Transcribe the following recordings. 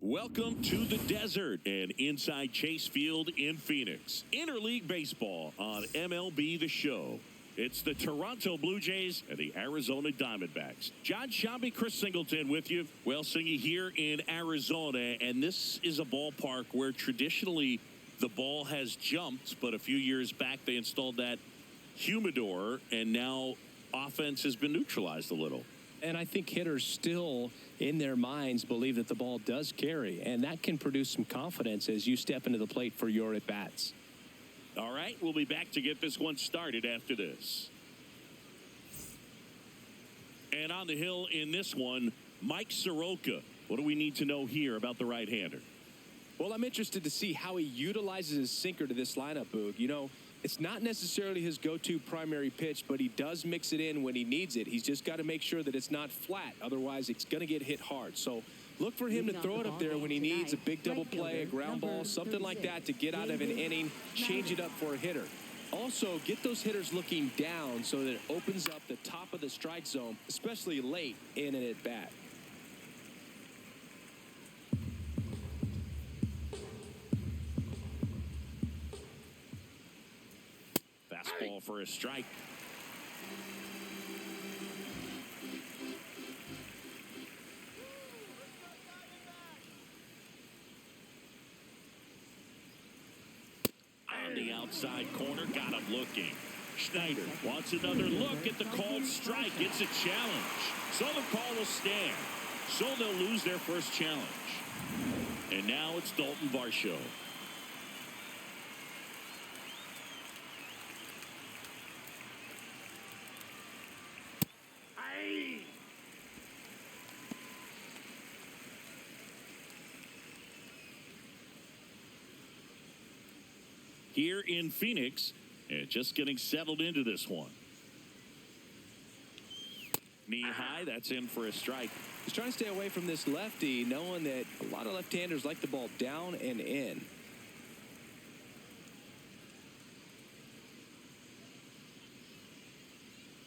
Welcome to the desert and inside Chase Field in Phoenix. Interleague baseball on MLB The Show. It's the Toronto Blue Jays and the Arizona Diamondbacks. John Shambi, Chris Singleton with you. Well, Singy here in Arizona, and this is a ballpark where traditionally the ball has jumped, but a few years back they installed that humidor, and now offense has been neutralized a little. And I think hitters still, in their minds, believe that the ball does carry, and that can produce some confidence as you step into the plate for your at-bats. All right, we'll be back to get this one started after this. And on the hill in this one, Mike Soroka. What do we need to know here about the right-hander? Well, I'm interested to see how he utilizes his sinker to this lineup, Boog. You know, it's not necessarily his go-to primary pitch, but he does mix it in when he needs it. He's just got to make sure that it's not flat. Otherwise, it's going to get hit hard. So look for him to throw it up there when he needs a big double play, a ground ball, something like that to get out of an inning, change it up for a hitter. Also, get those hitters looking down so that it opens up the top of the strike zone, especially late in an at-bat. Fastball for a strike. On the outside corner, got him looking. Schneider wants another look at the called strike. It's a challenge. So the call will stand. So they'll lose their first challenge. And now it's Dalton Varsho. Here in Phoenix, and just getting settled into this one. Knee high, that's in for a strike. He's trying to stay away from this lefty, knowing that a lot of left-handers like the ball down and in.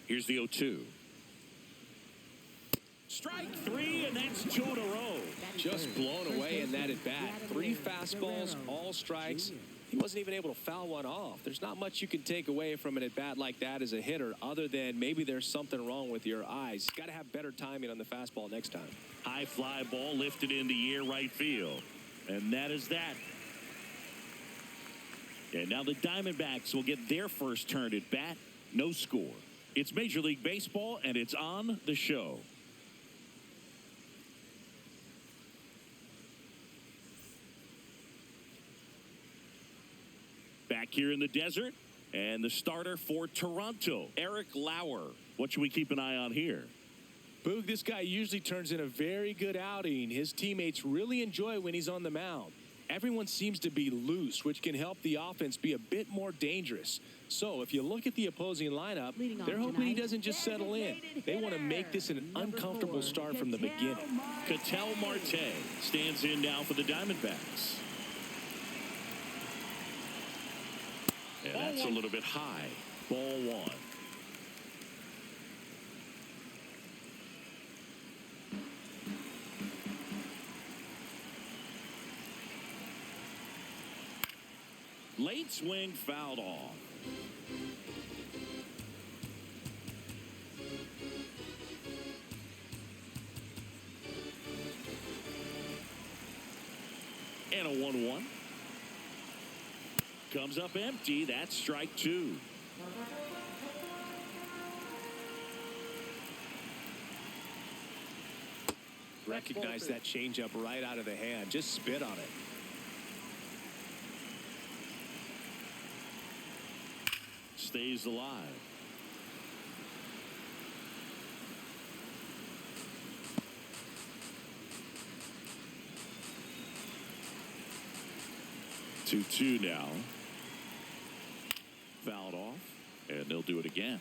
Here's the 0-2. Strike three, and that's two in a row. Just blown away in that at-bat. 3 fastballs, all strikes. He wasn't even able to foul one off. There's not much you can take away from an at-bat like that as a hitter other than maybe there's something wrong with your eyes. Got to have better timing on the fastball next time. High fly ball lifted in the air right field. And that is that. And now the Diamondbacks will get their first turn at bat. No score. It's Major League Baseball, and it's on the show. Back here in the desert, and the starter for Toronto, Eric Lauer. What should we keep an eye on here? Boog, this guy usually turns in a very good outing. His teammates really enjoy when he's on the mound. Everyone seems to be loose, which can help the offense be a bit more dangerous. So if you look at the opposing lineup, they're hoping he doesn't just settle in. They want to make this an uncomfortable start from the beginning. Ketel Marte stands in now for the Diamondbacks. And that's a little bit high. Ball one. Late swing fouled off. And a 1-1. Comes up empty. That's strike two. Recognize that changeup right out of the hand. Just spit on it. Stays alive. Two now. Fouled off, and they'll do it again.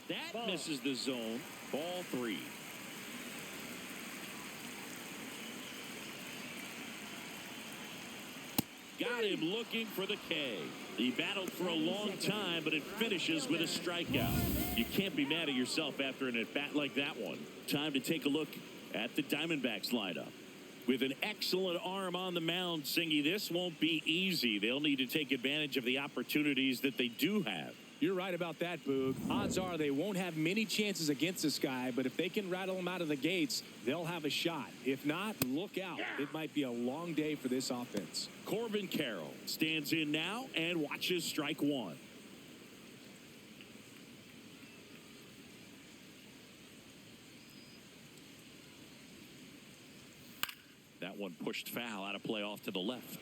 That misses the zone. Ball 3. got him looking for the K. He battled for a long time, but it finishes with a strikeout. You can't be mad at yourself after an at-bat like that one. Time to take a look at the Diamondbacks lineup. With an excellent arm on the mound, Singy, this won't be easy. They'll need to take advantage of the opportunities that they do have. You're right about that, Boog. Odds are they won't have many chances against this guy, but if they can rattle him out of the gates, they'll have a shot. If not, look out. It might be a long day for this offense. Corbin Carroll stands in now and watches strike one. That one pushed foul, out of play off to the left.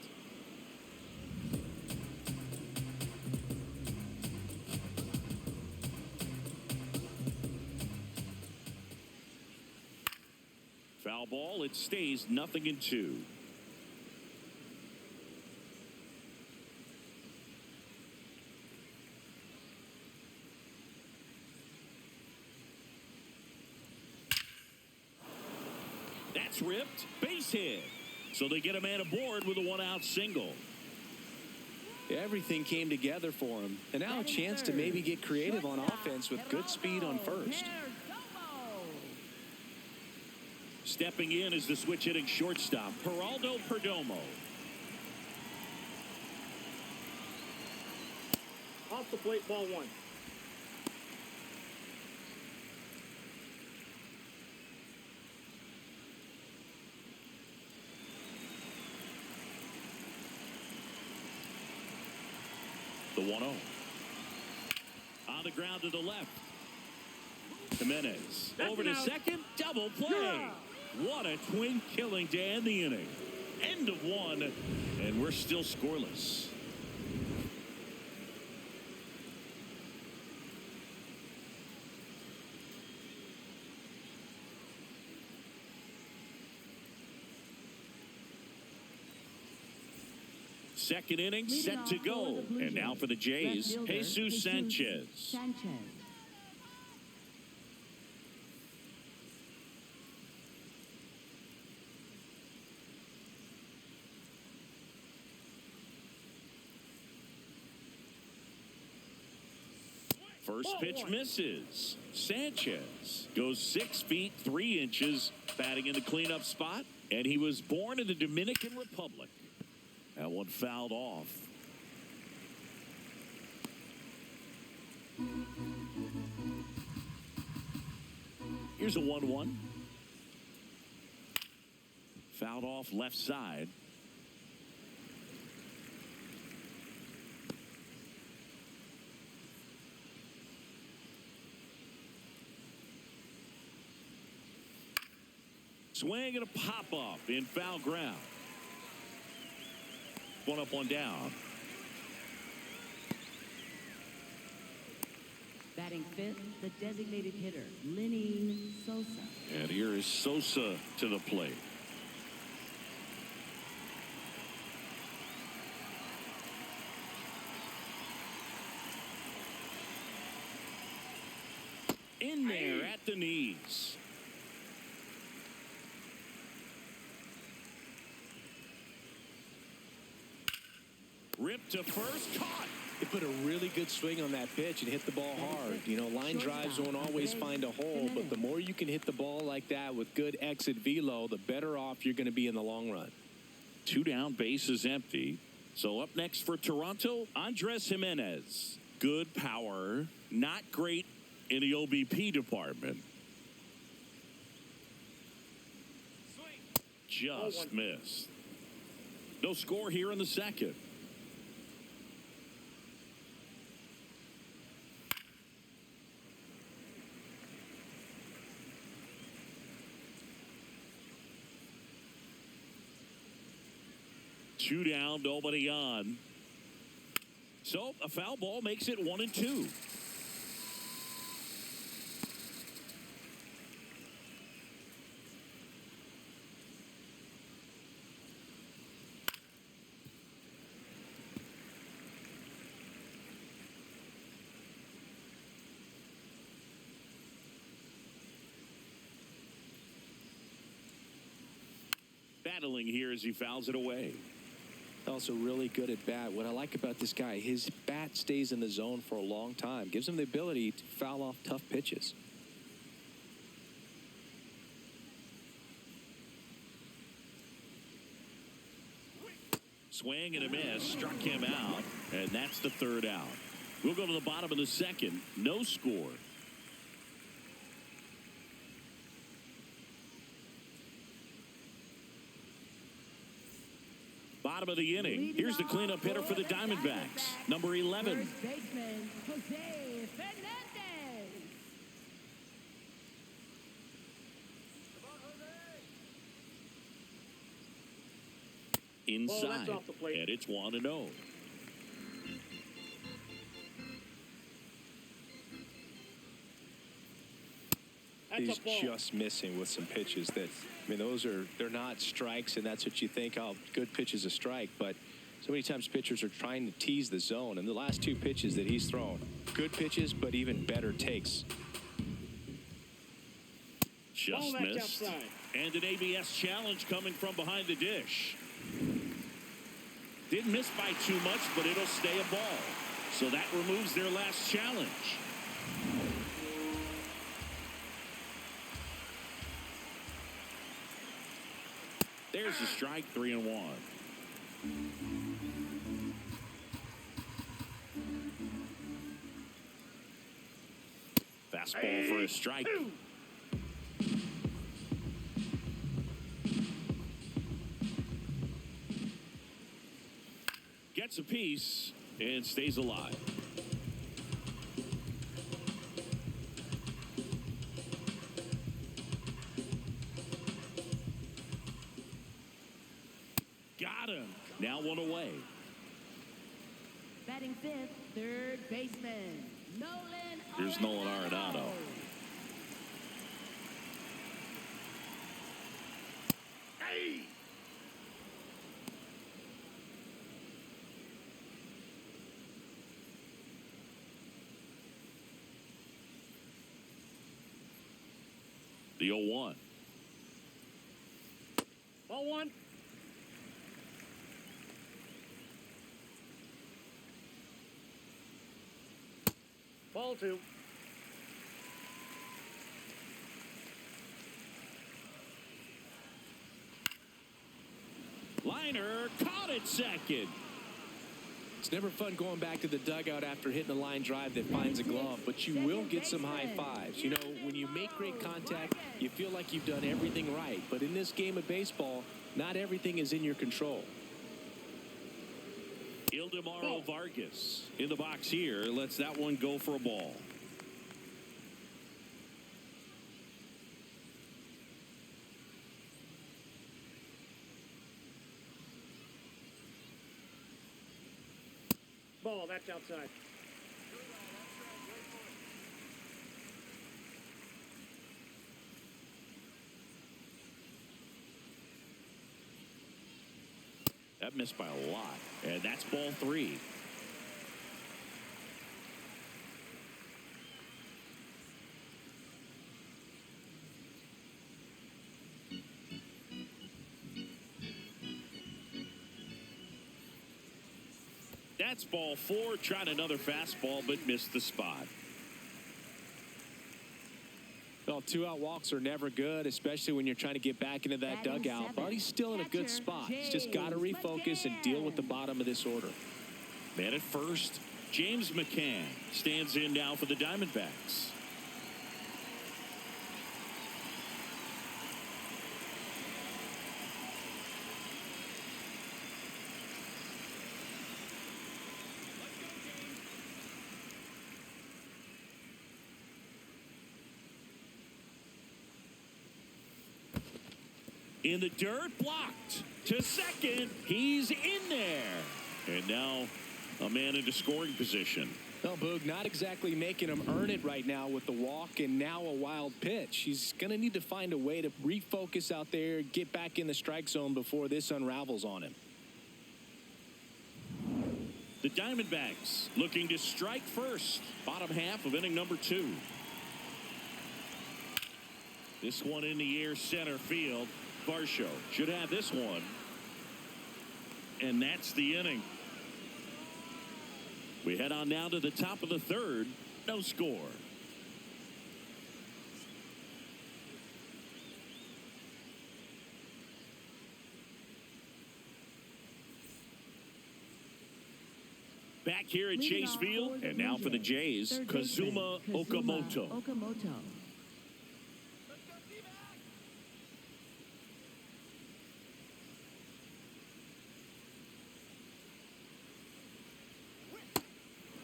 Foul ball, it stays 0-2. That's ripped, base hit. So they get a man aboard with a one-out single. Everything came together for him, and now a chance to maybe get creative on offense with good speed on first. Stepping in is the switch hitting shortstop, Geraldo Perdomo. Off the plate, ball one. The 1-0. On the ground to the left. Jimenez over to second, double play. What a twin killing to end the inning. End of one, and we're still scoreless. Second inning set to go. And now for the Jays, Jesus Sanchez. First pitch misses. Sanchez goes 6 feet 3 inches, batting in the cleanup spot, and he was born in the Dominican Republic. That one fouled off. Here's a 1-1. Fouled off left side. Swing and a pop-up in foul ground. One up, one down. Batting fifth, the designated hitter, Lenny Sosa. And here is Sosa to the plate. In there at the knees. Ripped to first, caught. He put a really good swing on that pitch and hit the ball hard. You know, line drives won't always find a hole, but the more you can hit the ball like that with good exit velo, the better off you're going to be in the long run. 2 down, bases empty. So up next for Toronto, Andres Jimenez. Good power, not great in the OBP department. Just missed. No score here in the second. Two down, nobody on. So a foul ball makes it 1-2. Battling here as he fouls it away. Also really good at bat. What I like about this guy, his bat stays in the zone for a long time. Gives him the ability to foul off tough pitches. Swing and a miss. Struck him out. And that's the third out. We'll go to the bottom of the second. No score. Bottom of the inning. Here's the cleanup hitter for the Diamondbacks, number 11. First baseman, Jose Fernandez. Inside, that's off the plate. and it's 1-0. He's just missing with some pitches that, I mean, they're not strikes, and that's what you think, oh, good pitch is a strike. But so many times pitchers are trying to tease the zone, and the last two pitches that he's thrown, good pitches, but even better takes. Just missed. Outside. And an ABS challenge coming from behind the dish. Didn't miss by too much, but it'll stay a ball. So that removes their last challenge. There's a strike, 3-1. Fastball for a strike. Gets a piece and stays alive. Got him. Now one away. Batting fifth, third baseman, Nolan. Here's Nolan Arenado. Hey! The 0-1. Ball one. Ball two. Liner caught it second. It's never fun going back to the dugout after hitting a line drive that finds a glove, but you will get some high fives. You know, when you make great contact, you feel like you've done everything right. But in this game of baseball, not everything is in your control. Ildemaro Vargas in the box here. Lets that one go for a ball. Ball, that's outside. That missed by a lot. And that's ball three. That's ball four. Tried another fastball, but missed the spot. Well, two-out walks are never good, especially when you're trying to get back into that dugout. But he's still in a good spot. He's just got to refocus and deal with the bottom of this order. Man at first, James McCann stands in now for the Diamondbacks. In the dirt, blocked to second. He's in there. And now a man into scoring position. Well, Boog, not exactly making him earn it right now with the walk and now a wild pitch. He's going to need to find a way to refocus out there, get back in the strike zone before this unravels on him. The Diamondbacks looking to strike first. Bottom half of inning number 2. This one in the air, center field. Varsho should have this one. And that's the inning. We head on now to the top of the third. No score. Back here at Chase Field, and now for the Jays, Kazuma Okamoto.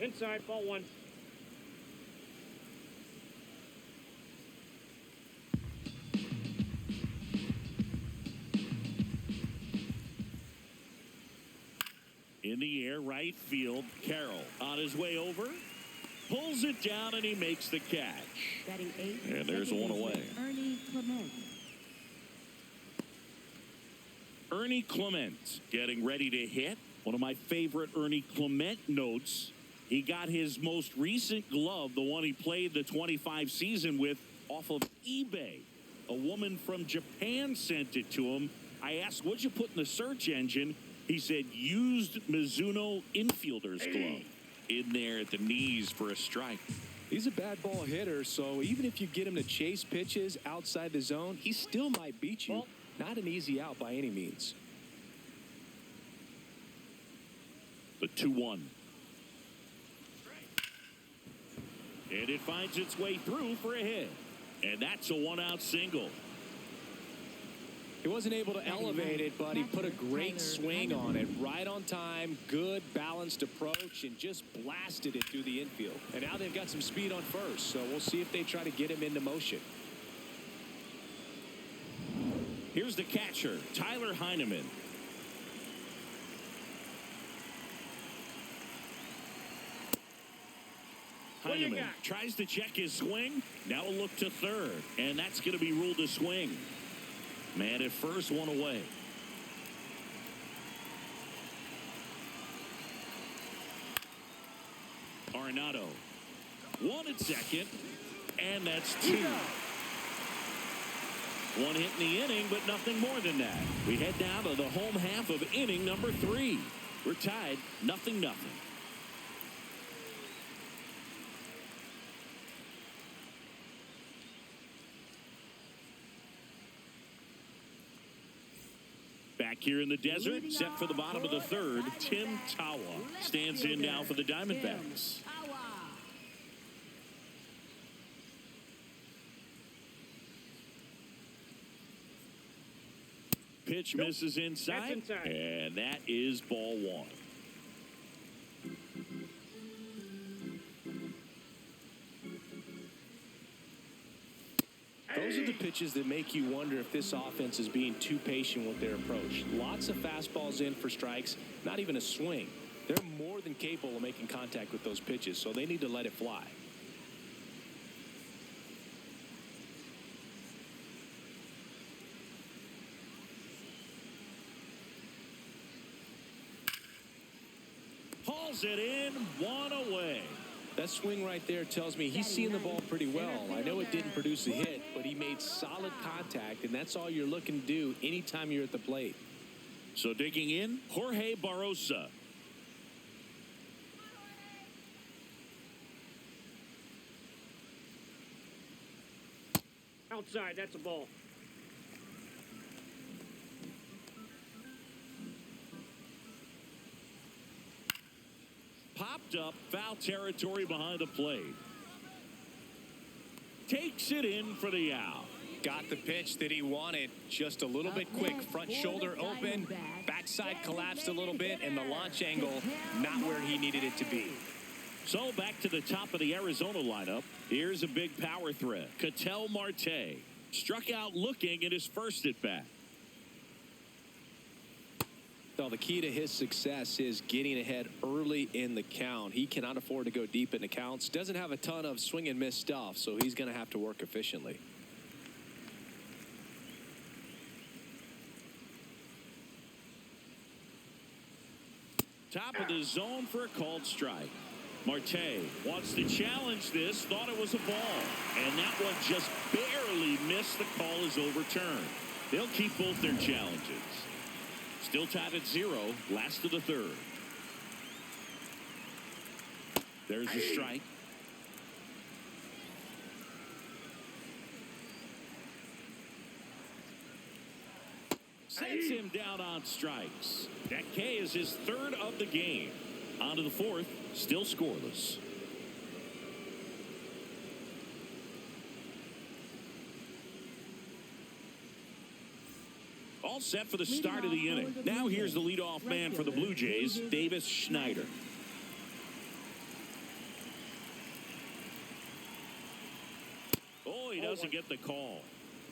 Inside, ball one. In the air, right field, Carroll on his way over, pulls it down, and he makes the catch. Batting 8th, and there's one away. Ernie Clement getting ready to hit. One of my favorite Ernie Clement notes. He got his most recent glove, the one he played the 25 season with, off of eBay. A woman from Japan sent it to him. I asked, what'd you put in the search engine? He said, used Mizuno infielder's glove. In there at the knees for a strike. He's a bad ball hitter, so even if you get him to chase pitches outside the zone, he still might beat you. Not an easy out by any means. The 2-1. And it finds its way through for a hit. And that's a one-out single. He wasn't able to elevate it, but he put a great swing on it. Right on time, good, balanced approach, and just blasted it through the infield. And now they've got some speed on first, so we'll see if they try to get him into motion. Here's the catcher, Tyler Heineman. Heineman tries to check his swing. Now a look to third, and that's going to be ruled a swing. Man at first, one away. Arenado. One at second, and that's two. One hit in the inning, but nothing more than that. We head down to the home half of inning number 3. We're tied, 0-0. Back here in the desert, set for the bottom of the third, Tim Tawa stands in now for the Diamondbacks. Pitch misses inside, and that is ball one. Those are the pitches that make you wonder if this offense is being too patient with their approach. Lots of fastballs in for strikes, not even a swing. They're more than capable of making contact with those pitches, so they need to let it fly. Hauls it in, one away. That swing right there tells me he's seeing the ball pretty well. I know it didn't produce a hit, but he made solid contact, and that's all you're looking to do anytime you're at the plate. So digging in, Jorge Barrosa. Outside, that's a ball. Popped up, foul territory behind the plate. Takes it in for the out. Got the pitch that he wanted, just a little bit quick. Front shoulder open, backside collapsed a little bit, and the launch angle not where he needed it to be. So back to the top of the Arizona lineup. Here's a big power threat. Ketel Marte struck out looking at his first at bat. Well, the key to his success is getting ahead early in the count. He cannot afford to go deep in the counts. Doesn't have a ton of swing and miss stuff, so he's going to have to work efficiently. Top of the zone for a called strike. Marte wants to challenge this, thought it was a ball, and that one just barely missed. The call is overturned. They'll keep both their challenges. Still tied at 0. Last of the third. There's a strike. Sets him down on strikes. That K is his third of the game. On to the fourth. Still scoreless. All set for the start of the inning. Now here's the leadoff man for the Blue Jays, Davis Schneider. Oh, he doesn't get the call.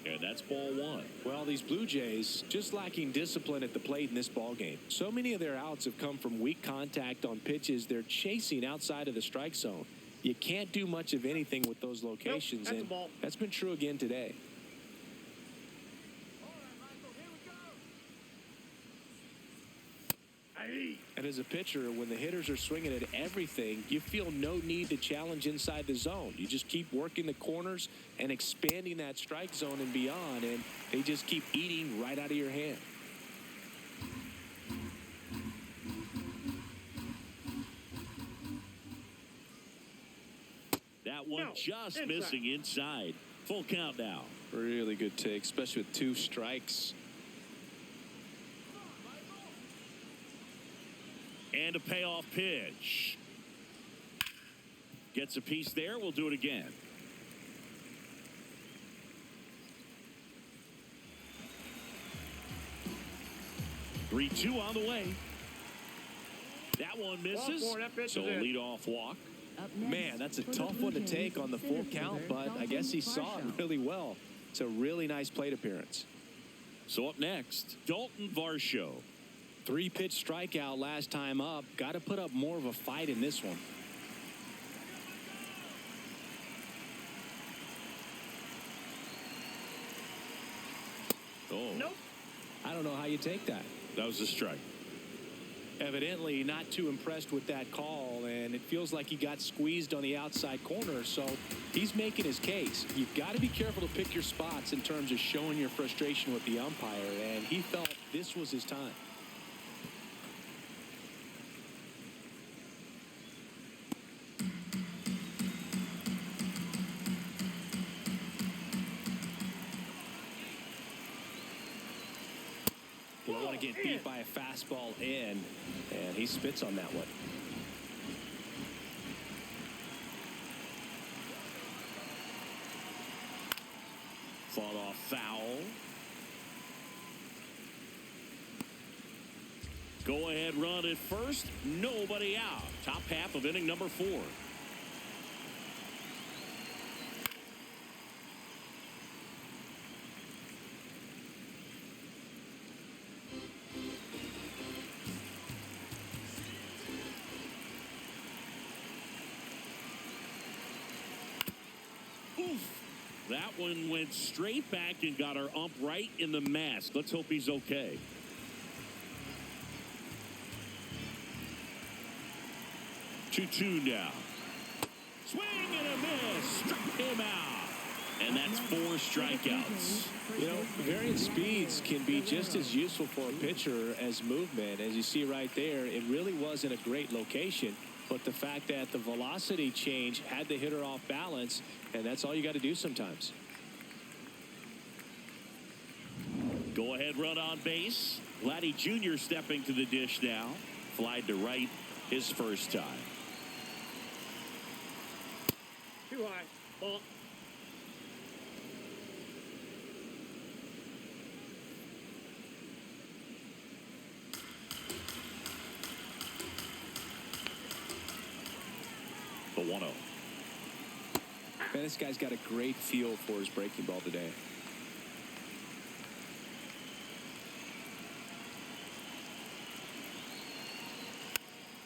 And that's ball one. Well, these Blue Jays just lacking discipline at the plate in this ball game. So many of their outs have come from weak contact on pitches they're chasing outside of the strike zone. You can't do much of anything with those locations, that's and a ball. that's been true again today. And as a pitcher, when the hitters are swinging at everything, you feel no need to challenge inside the zone. You just keep working the corners and expanding that strike zone and beyond, and they just keep eating right out of your hand. That one just missing inside. Full count now. Really good take, especially with 2 strikes. And a payoff pitch. Gets a piece there. We'll do it again. Three-two on the way. That one misses. So a leadoff walk. Man, that's a tough one to take on the full count, but I guess he saw it really well. It's a really nice plate appearance. So up next, Dalton Varsho. 3-pitch strikeout last time up. Got to put up more of a fight in this one. Oh. Nope. I don't know how you take that. That was a strike. Evidently not too impressed with that call, and it feels like he got squeezed on the outside corner, so he's making his case. You've got to be careful to pick your spots in terms of showing your frustration with the umpire, and he felt this was his time. You don't want to get beat by a fastball in, and he spits on that one. Fought off foul. Go ahead run at first. Nobody out. Top half of inning number 4. That one went straight back and got our ump right in the mask. Let's hope he's okay. Two now. Swing and a miss. Struck him out. And that's 4 strikeouts. You know, variant speeds can be just as useful for a pitcher as movement. As you see right there, it really wasn't a great location. But the fact that the velocity change had the hitter off balance, and that's all you got to do sometimes. Go ahead run on base. Vladdy Jr. stepping to the dish now. Flied to right his first time. Too high. Ball. The 1-0. Man, this guy's got a great feel for his breaking ball today.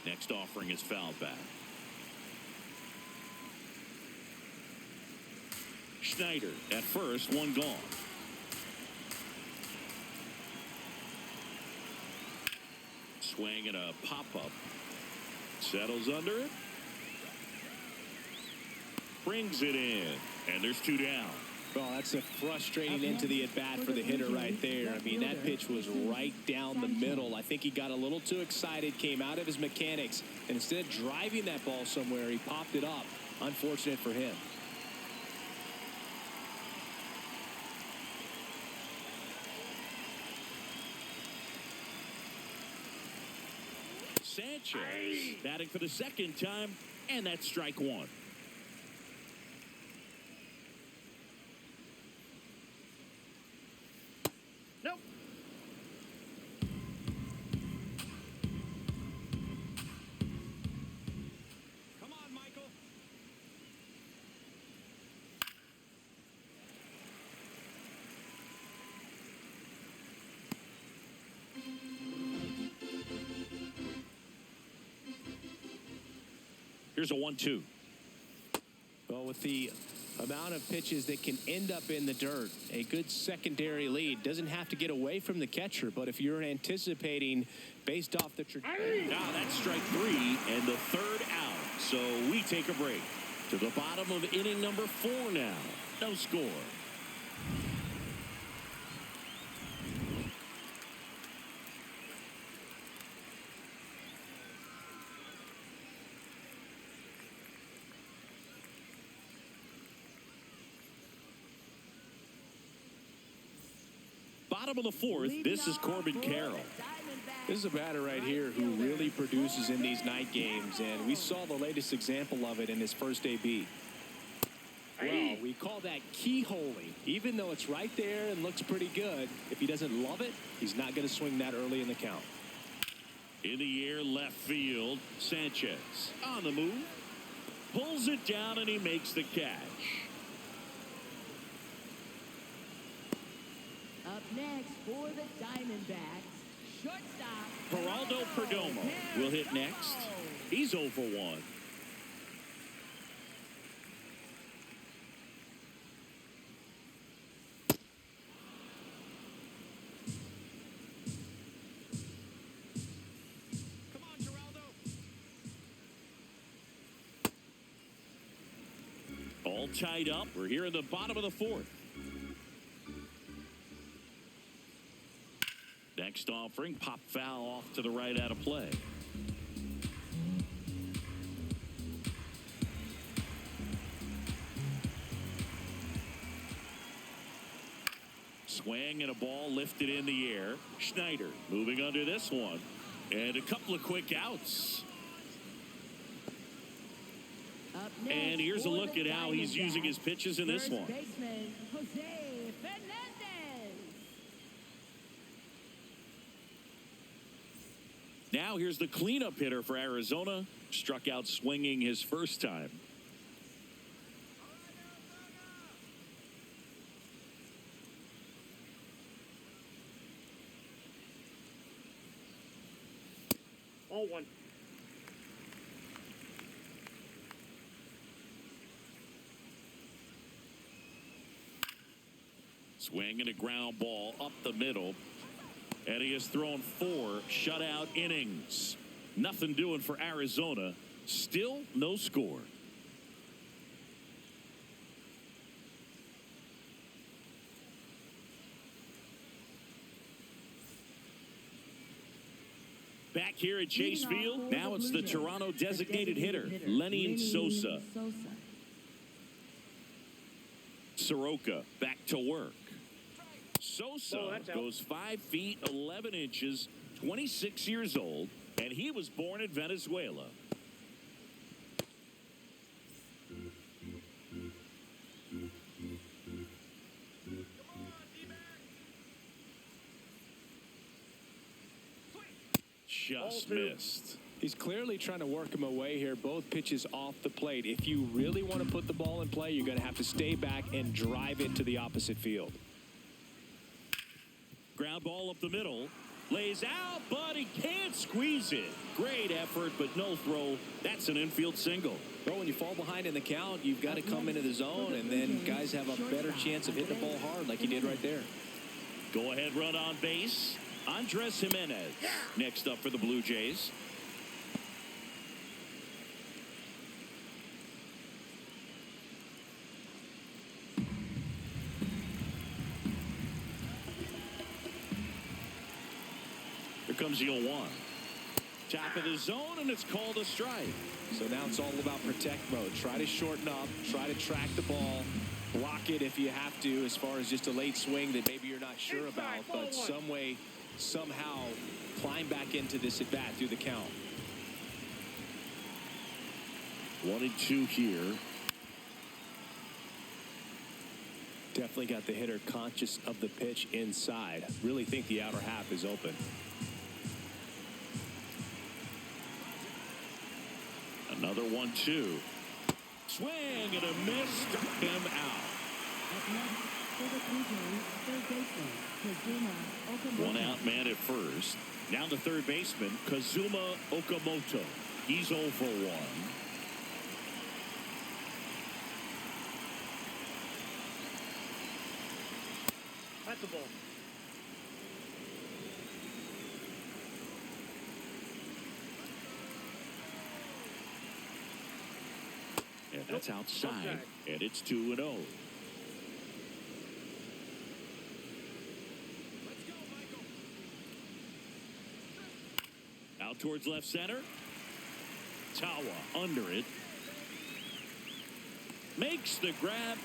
Next offering is fouled back. Schneider at first, one gone. Swing and a pop-up. Settles under it. Brings it in. And there's 2 down. Well, that's a frustrating end to the at-bat for the hitter right there. I mean, that pitch was right down the middle. I think he got a little too excited, came out of his mechanics, and instead of driving that ball somewhere, he popped it up. Unfortunate for him. Sanchez batting for the second time, and that's strike one. Nope. Come on, Michael. Here's a 1-2. Well, with the amount of pitches that can end up in the dirt, a good secondary lead doesn't have to get away from the catcher, but if you're anticipating based off the trajectory. Now that's strike three and the third out. So we take a break. To the bottom of inning number 4 now. No score. Bottom of the 4th, this is Corbin Carroll. This is a batter right here who really produces in these night games, and we saw the latest example of it in his first AB. Well, we call that keyholing. Even though it's right there and looks pretty good, if he doesn't love it, he's not going to swing that early in the count. In the air, left field, Sanchez on the move. Pulls it down, and he makes the catch. Up next for the Diamondbacks, shortstop Geraldo Perdomo will hit next. He's 0 for 1. Come on, Geraldo. All tied up. We're here in the bottom of the 4th. Next offering, pop foul off to the right out of play. Swing and a ball lifted in the air. Schneider moving under this one. And a couple of quick outs. Up next And here's a for look the at how he's using his Diamondbacks, pitches in this first one. baseman, Jose Fernandez. Now here's the cleanup hitter for Arizona. Struck out swinging his first time. All one. Swing and a ground ball up the middle. And he has thrown 4 shutout innings. Nothing doing for Arizona. Still no score. Back here at Chase Field, now it's the Toronto designated hitter, Lenny Sosa. Soroka back to work. Sosa goes 5 feet 11 inches, 26 years old, and he was born in Venezuela. Just missed. He's clearly trying to work him away here. Both pitches off the plate. If you really want to put the ball in play, you're going to have to stay back and drive it to the opposite field. Ground ball up the middle. Lays out, but he can't squeeze it. Great effort, but no throw. That's an infield single. Well, when you fall behind in the count, you've got to come into the zone, and then guys have a better chance of hitting the ball hard like he did right there. Go ahead run on base. Andres Jimenez next up for the Blue Jays. comes the 0-1. Top of the zone, and it's called a strike. So now it's all about protect mode. Try to shorten up, try to track the ball, block it if you have to, as far as just a late swing that maybe you're not sure about, but some way, somehow climb back into this at bat through the count. 1-2 here. Definitely got the hitter conscious of the pitch inside. Really think the outer half is open. Another 1-2. Swing and a miss. Struck him out. Up next for the Blue Jays, third baseman, Kazuma Okamoto. One out man at first. Now the third baseman, Kazuma Okamoto. He's 0 for 1. That's a ball. And that's outside. And it's 2-0. Out towards left center. Tawa under it. Makes the grab.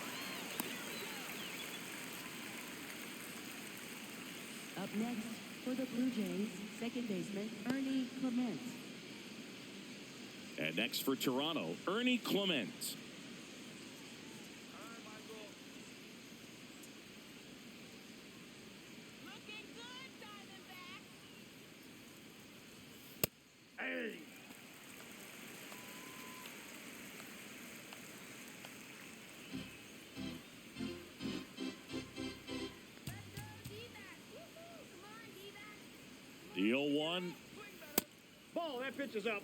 Up next for the Blue Jays, second baseman, Ernie Clement. And next for Toronto, Ernie Clement. Looking good, Diamondbacks. Hey. Let's go, D-backs. Woohoo! Come on, D-backs. The 0-1. Ball, that pitch is up.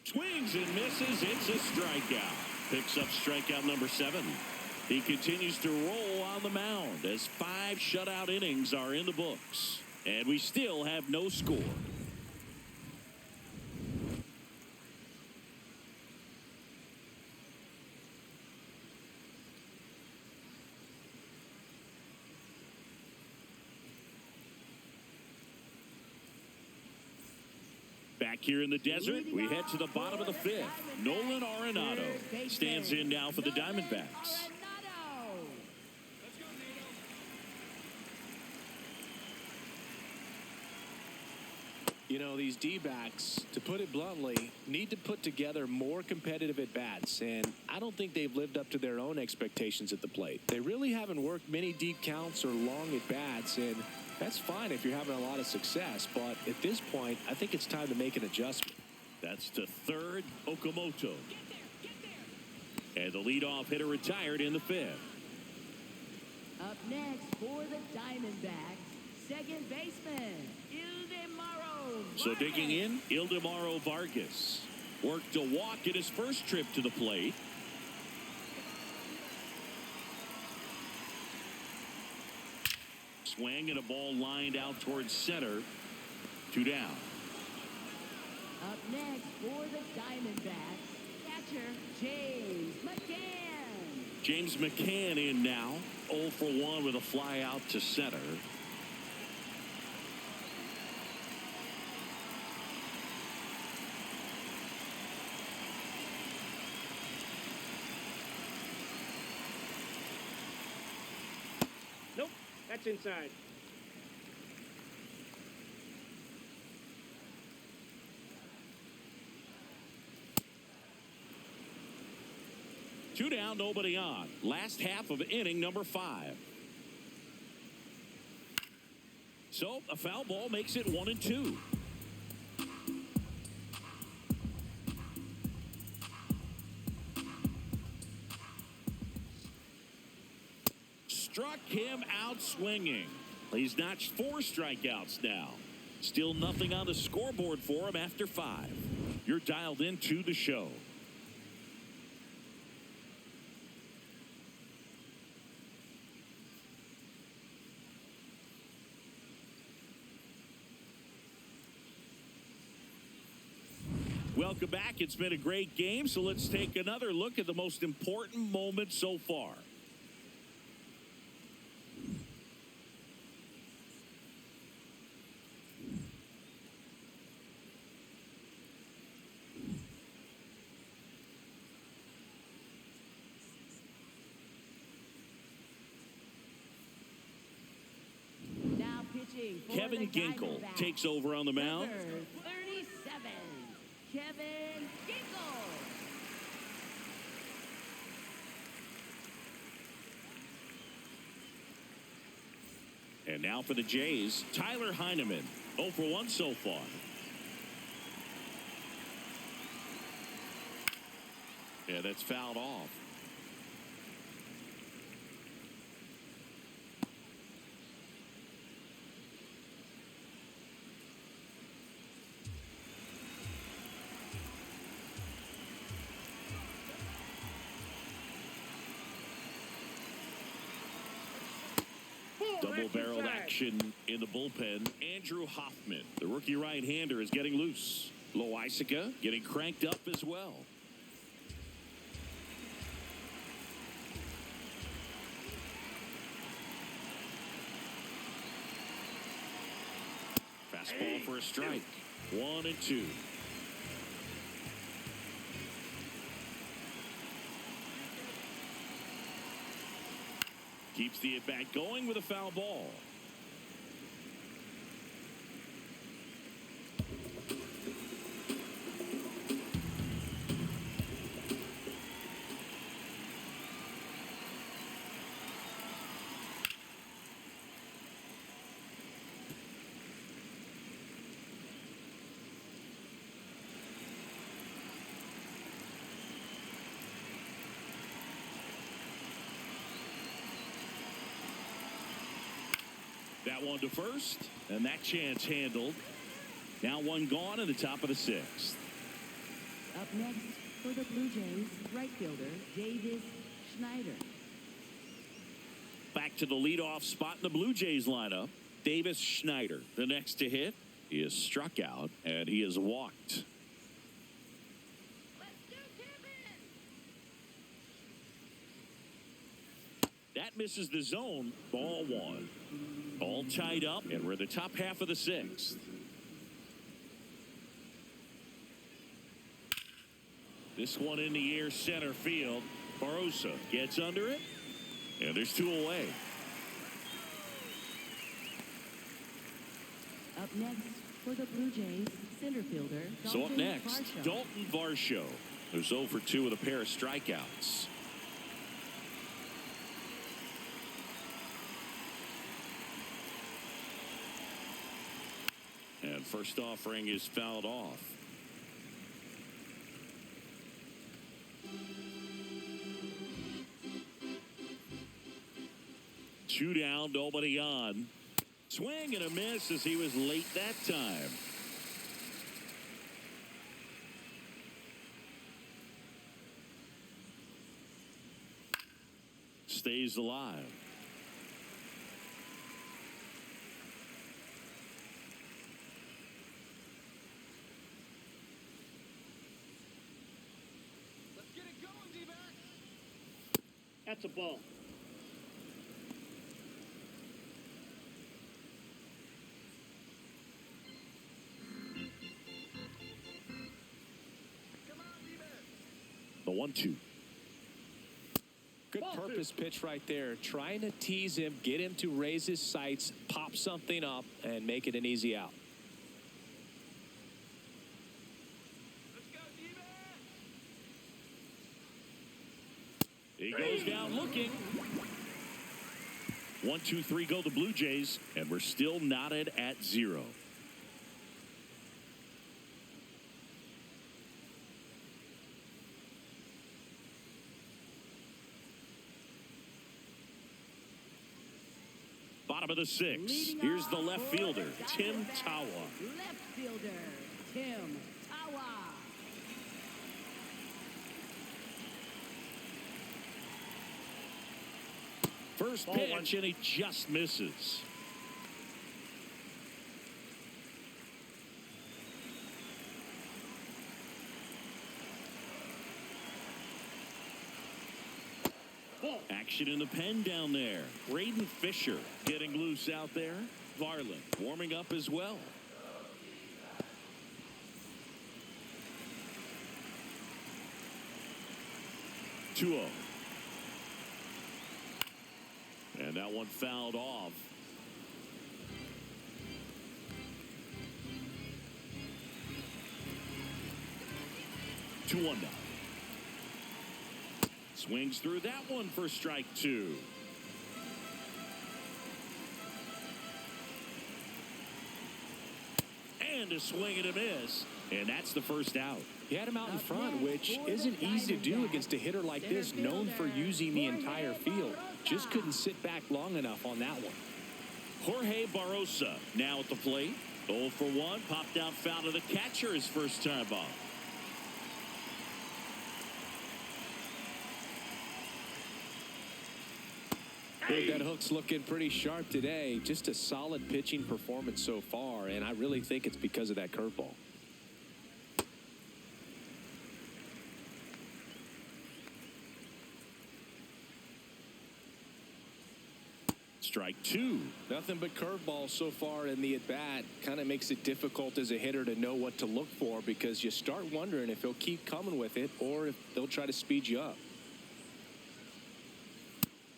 Swings and misses. It's a strikeout. Picks up strikeout number 7. He continues to roll on the mound as 5 shutout innings are in the books. And we still have no score. Back here in the desert, we head to the bottom of the 5th. Nolan Arenado stands in now for the Diamondbacks. You know, these D-backs, to put it bluntly, need to put together more competitive at-bats, and I don't think they've lived up to their own expectations at the plate. They really haven't worked many deep counts or long at-bats, and that's fine if you're having a lot of success, but at this point, I think it's time to make an adjustment. That's to third, Okamoto. And the leadoff hitter retired in the 5th. Up next for the Diamondbacks, second baseman, Ildemaro Vargas. So digging in, Ildemaro Vargas worked a walk in his first trip to the plate. Swing and a ball lined out towards center. 2 down. Up next for the Diamondbacks, catcher James McCann. James McCann in now. 0 for 1 with a fly out to center. Nope, that's inside. Two down, nobody on. Last half of inning number 5. So a foul ball makes it 1-2. Struck him out swinging. He's notched 4 strikeouts now. Still nothing on the scoreboard for him after 5. You're dialed into the show. Welcome back. It's been a great game, so let's take another look at the most important moment so far. Now pitching for Kevin the Ginkel Diamondbacks. takes over on the mound. Number 37, Kevin Ginkel. And now for the Jays, Tyler Heineman. 0 for 1 so far. Yeah, that's fouled off. Double-barreled action in the bullpen. Andrew Hoffman, the rookie right-hander, is getting loose. Loisaca getting cranked up as well. Fastball for a strike. 1-2. Keeps the at-bat going with a foul ball. That one to first, and that chance handled. Now one gone in the top of the 6th. Up next for the Blue Jays, right fielder Davis Schneider. Back to the leadoff spot in the Blue Jays lineup. Davis Schneider, the next to hit. He is struck out, and he is walked. Let's do Kevin. That misses the zone. Ball 1. All tied up, and we're in the top half of the 6th. This one in the air, center field. Barosa gets under it, and there's 2 away. Up next for the Blue Jays, center fielder So up Dalton next, Varsho. Dalton Varsho, who's 0 for 2 with a pair of strikeouts. And first offering is fouled off. Two down, nobody on. Swing and a miss as he was late that time. Stays alive. That's a ball. The 1-2. Good purpose pitch right there. Trying to tease him, get him to raise his sights, pop something up, and make it an easy out. He goes down looking. 1, 2, 3 go the Blue Jays, and we're still knotted at 0. Bottom of the 6th. Leading Here's the off left for fielder, the Tim Diamondbacks, Tawa. Left fielder Tim Tawa. First Ball pitch, 1. and he just misses. Ball. Action in the pen down there. Braden Fisher getting loose out there. Varland warming up as well. 2-0. And that one fouled off. Two one now. Swings through that one for strike 2. And a swing and a miss. And that's the first out. He had him out in front, which isn't easy to do against a hitter like this, known for using the entire field. Just couldn't sit back long enough on that one. Jorge Barrosa now at the plate. 0 for 1. Popped out foul to the catcher his first time up. That hook's looking pretty sharp today. Just a solid pitching performance so far, and I really think it's because of that curveball. Strike 2. Nothing but curveballs so far in the at-bat. Kind of makes it difficult as a hitter to know what to look for, because you start wondering if he'll keep coming with it or if they'll try to speed you up.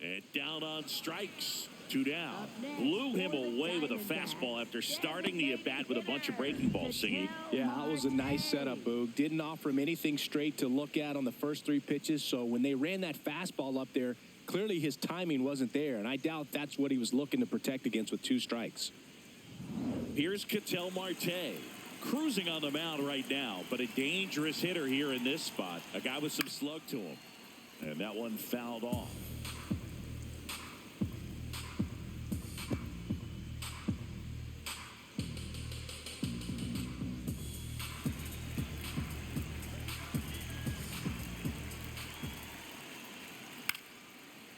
And down on strikes. 2 down. Blew him away with a fastball after starting the at-bat with a bunch of breaking balls, Singy. Yeah, that was a nice setup, Boog. Didn't offer him anything straight to look at on the first 3 pitches, so when they ran that fastball up there, clearly his timing wasn't there, and I doubt that's what he was looking to protect against with 2 strikes. Here's Ketel Marte. Cruising on the mound right now, but a dangerous hitter here in this spot. A guy with some slug to him. And that one fouled off.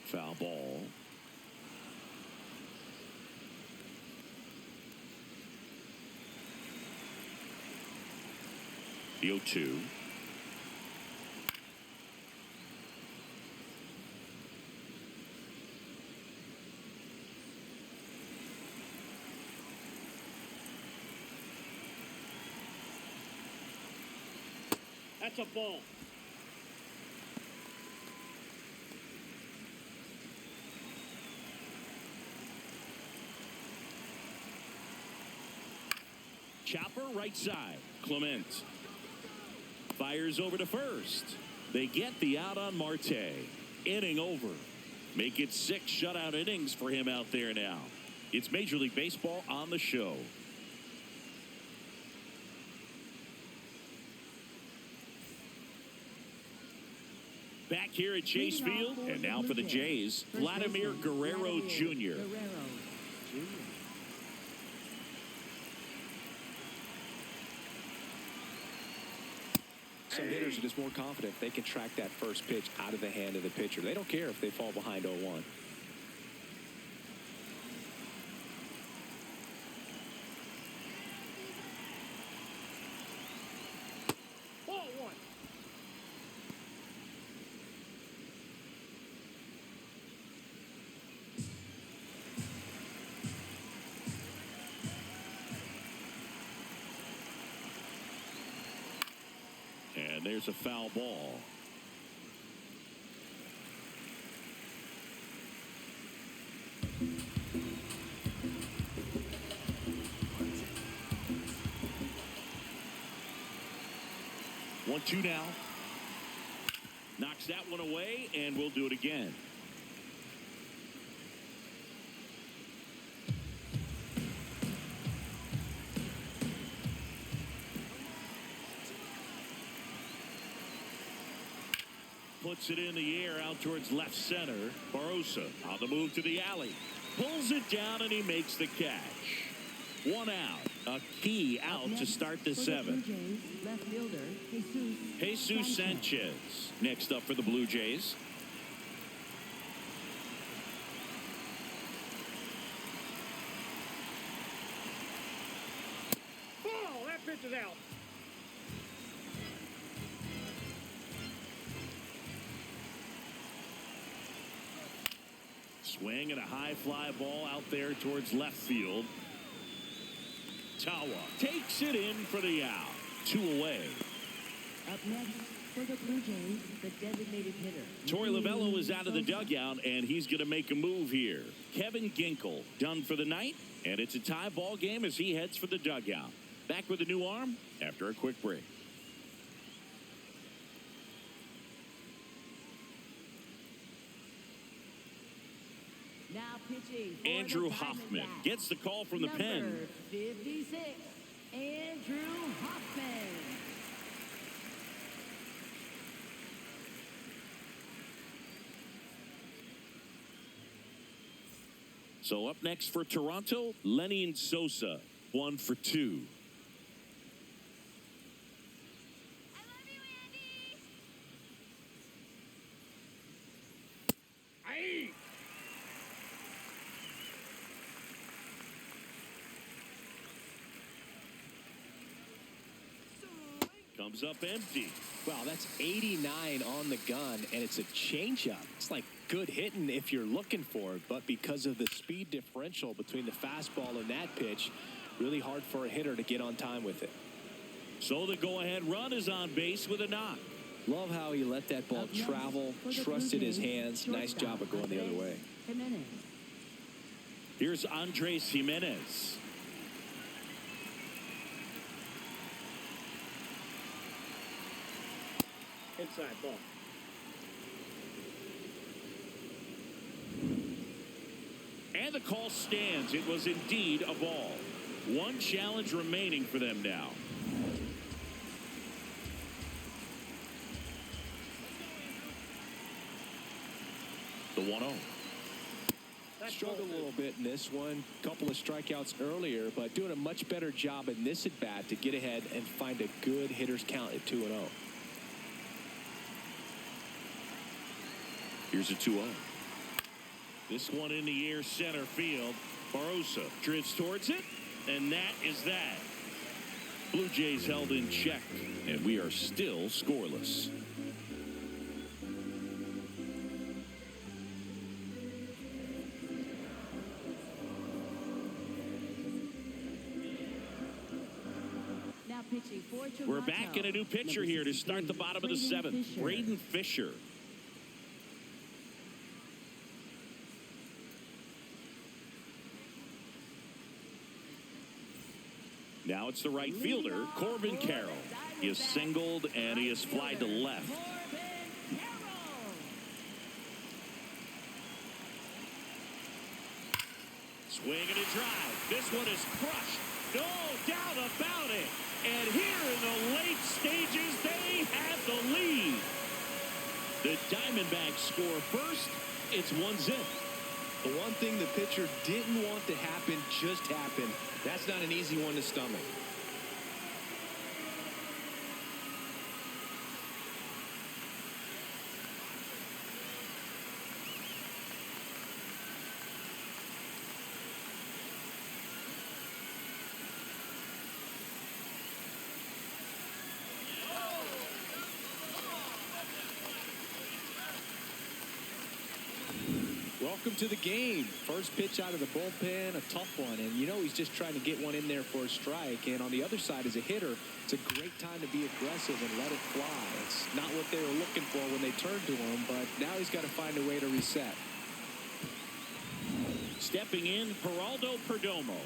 Foul ball. The 0-2. That's a ball. Chopper right side. Clement fires over to first. They get the out on Marte. Inning over. Make it 6 shutout innings for him out there now. It's Major League Baseball on the show. Back here at Chase Field, and now for the Jays, Vladimir Guerrero Jr. Some hitters are just more confident they can track that first pitch out of the hand of the pitcher. They don't care if they fall behind 0-1. Ball 1. And there's a foul ball. One, 2 now. Knocks that one away, and we'll do it again. Puts it in the air out towards left center. Barrosa on the move to the alley. Pulls it down, and he makes the catch. 1 out. A key out to start the 7th. Left fielder, Jesus Sanchez next up for the Blue Jays. Ball. That pitch is out. Swing and a high fly ball out there towards left field. Tawa takes it in for the out. 2 away. Up next for the Blue Jays, the designated hitter. Torey Lovello is out of the dugout, and he's going to make a move here. Kevin Ginkel done for the night, and it's a tie ball game as he heads for the dugout. Back with a new arm after a quick break. Now pitching for Andrew the Hoffman Diamondbacks. gets the call from the pen. Number 56, Andrew Hoffman. So up next for Toronto, Lenny and Sosa, 1 for 2. I love you, Andy. Aye. Comes up empty. Wow, that's 89 on the gun, and it's a changeup. It's like good hitting if you're looking for it, but because of the speed differential between the fastball and that pitch, really hard for a hitter to get on time with it. So the go-ahead run is on base with a knock. Love how he let that ball travel, trusted his hands. Nice job of going the other way. Jimenez. Here's Andres Jimenez. Inside ball. And the call stands. It was indeed a ball. One challenge remaining for them now. The 1-0. Struggled a little bit in this one. Couple of strikeouts earlier, but doing a much better job in this at bat to get ahead and find a good hitter's count at 2-0. Here's a 2-0. This one in the air center field. Barossa drifts towards it, and that is that. Blue Jays held in check, and we are still scoreless. Now pitching for Toronto. We're back in a new pitcher Number here to start the bottom of the 7th. Fisher. Braden Fisher. Now it's the right fielder, Corbin Carroll. He is singled and he is flied to left. Swing and a drive. This one is crushed. No doubt about it. And here in the late stages, they have the lead. The Diamondbacks score first. It's 1-0. The one thing the pitcher didn't want to happen just happened. That's not an easy one to stomach. Welcome to the game. First pitch out of the bullpen, a tough one. And you know he's just trying to get one in there for a strike. And on the other side, as a hitter, it's a great time to be aggressive and let it fly. It's not what they were looking for when they turned to him, but now he's got to find a way to reset. Stepping in, Geraldo Perdomo.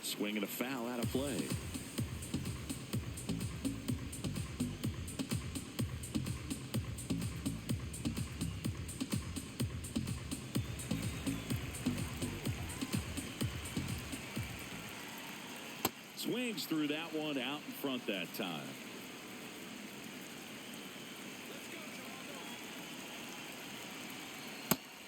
Swing and a foul out of play. Swings through that one out in front that time.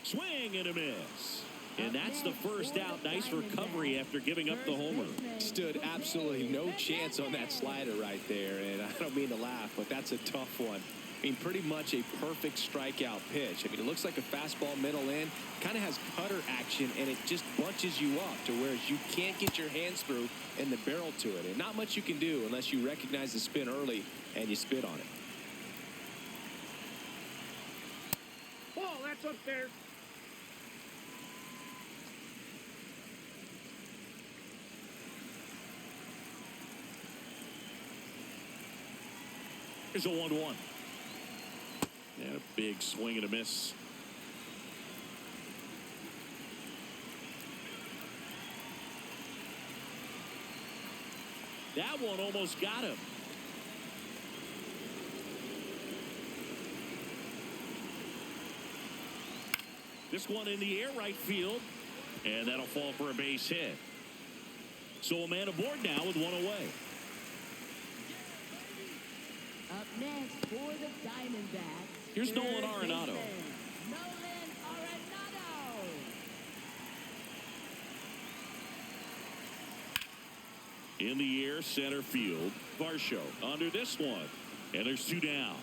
Swing and a miss. And that's the first out. Nice recovery after giving up the homer. Stood absolutely no chance on that slider right there. And I don't mean to laugh, but that's a tough one. I mean, pretty much a perfect strikeout pitch. I mean, it looks like a fastball middle in. Kind of has cutter action, and it just bunches you up to where you can't get your hands through and the barrel to it. And not much you can do unless you recognize the spin early and you spit on it. That's unfair. Here's a 1-1. And a big swing and a miss. That one almost got him. This one in the air right field. And that'll fall for a base hit. So a man aboard now with one away. Up next for the Diamondbacks. Here's Nolan third Arenado. baseman, Nolan Arenado. In the air, center field. Varsho under this one. And there's two down.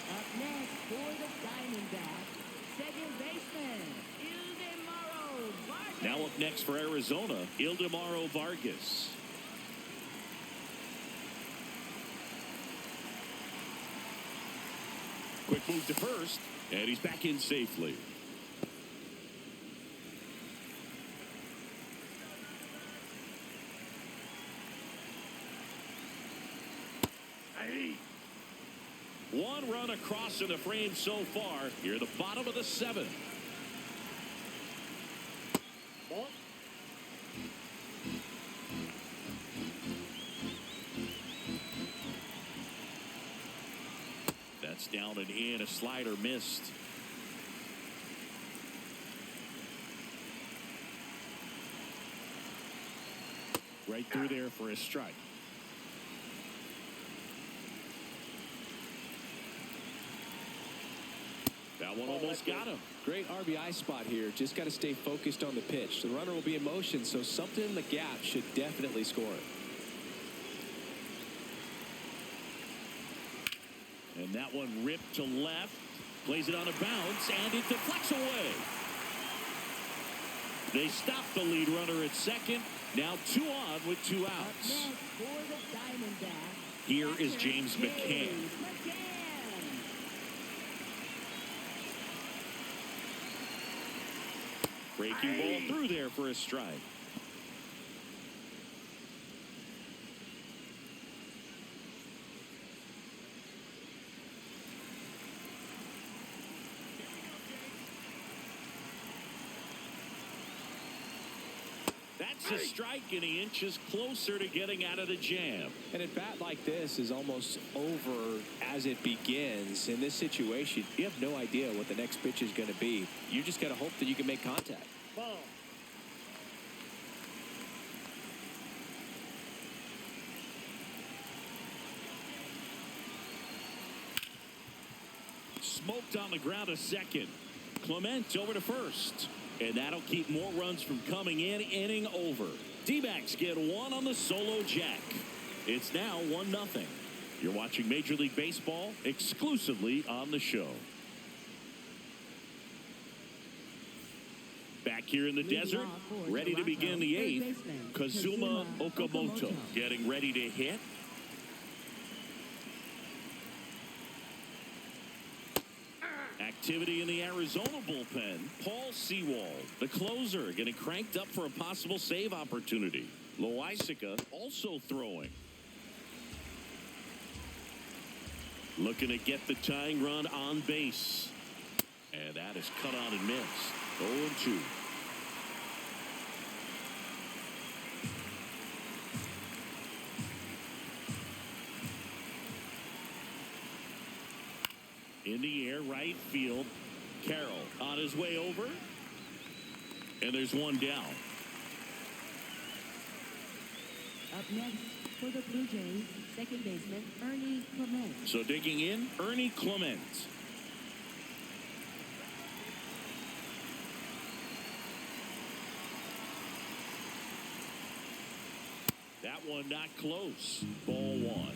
Up next for the Diamondbacks, second baseman, Ildemaro Vargas. Now up next for Arizona, Ildemaro Vargas. Quick move to first, and he's back in safely. One run across in the frame so far. Here, the bottom of the seventh. Ball. That's down and in. A slider missed. Right through there for a strike. That one almost got him. Great RBI spot here. Just got to stay focused on the pitch. The runner will be in motion, so something in the gap should definitely score it. And that one ripped to left. Plays it on a bounce, and it deflects away. They stop the lead runner at second. Now 2 on with 2 Up outs. next for the Diamondbacks. Here is James McCann. Breaking ball through there for a strike. That's a strike, and he inches closer to getting out of the jam. And a bat like this is almost over as it begins. In this situation, you have no idea what the next pitch is going to be. You just got to hope that you can make contact. Ball. Smoked on the ground a second. Clement over to first. And that'll keep more runs from coming in. Inning over. D-backs get one on the solo jack. It's now 1-0. You're watching Major League Baseball exclusively on the show. Back here in the desert, ready to begin the 8th. Kazuma Okamoto getting ready to hit. Activity in the Arizona bullpen. Paul Sewald, the closer, getting cranked up for a possible save opportunity. Loaisiga also throwing. Looking to get the tying run on base. And that is cut on and missed. 0-2. In the air, right field. Carroll on his way over. And there's one down. Up next for the Blue Jays, second baseman, Ernie Clement. So digging in, Ernie Clement. That one not close. Ball 1.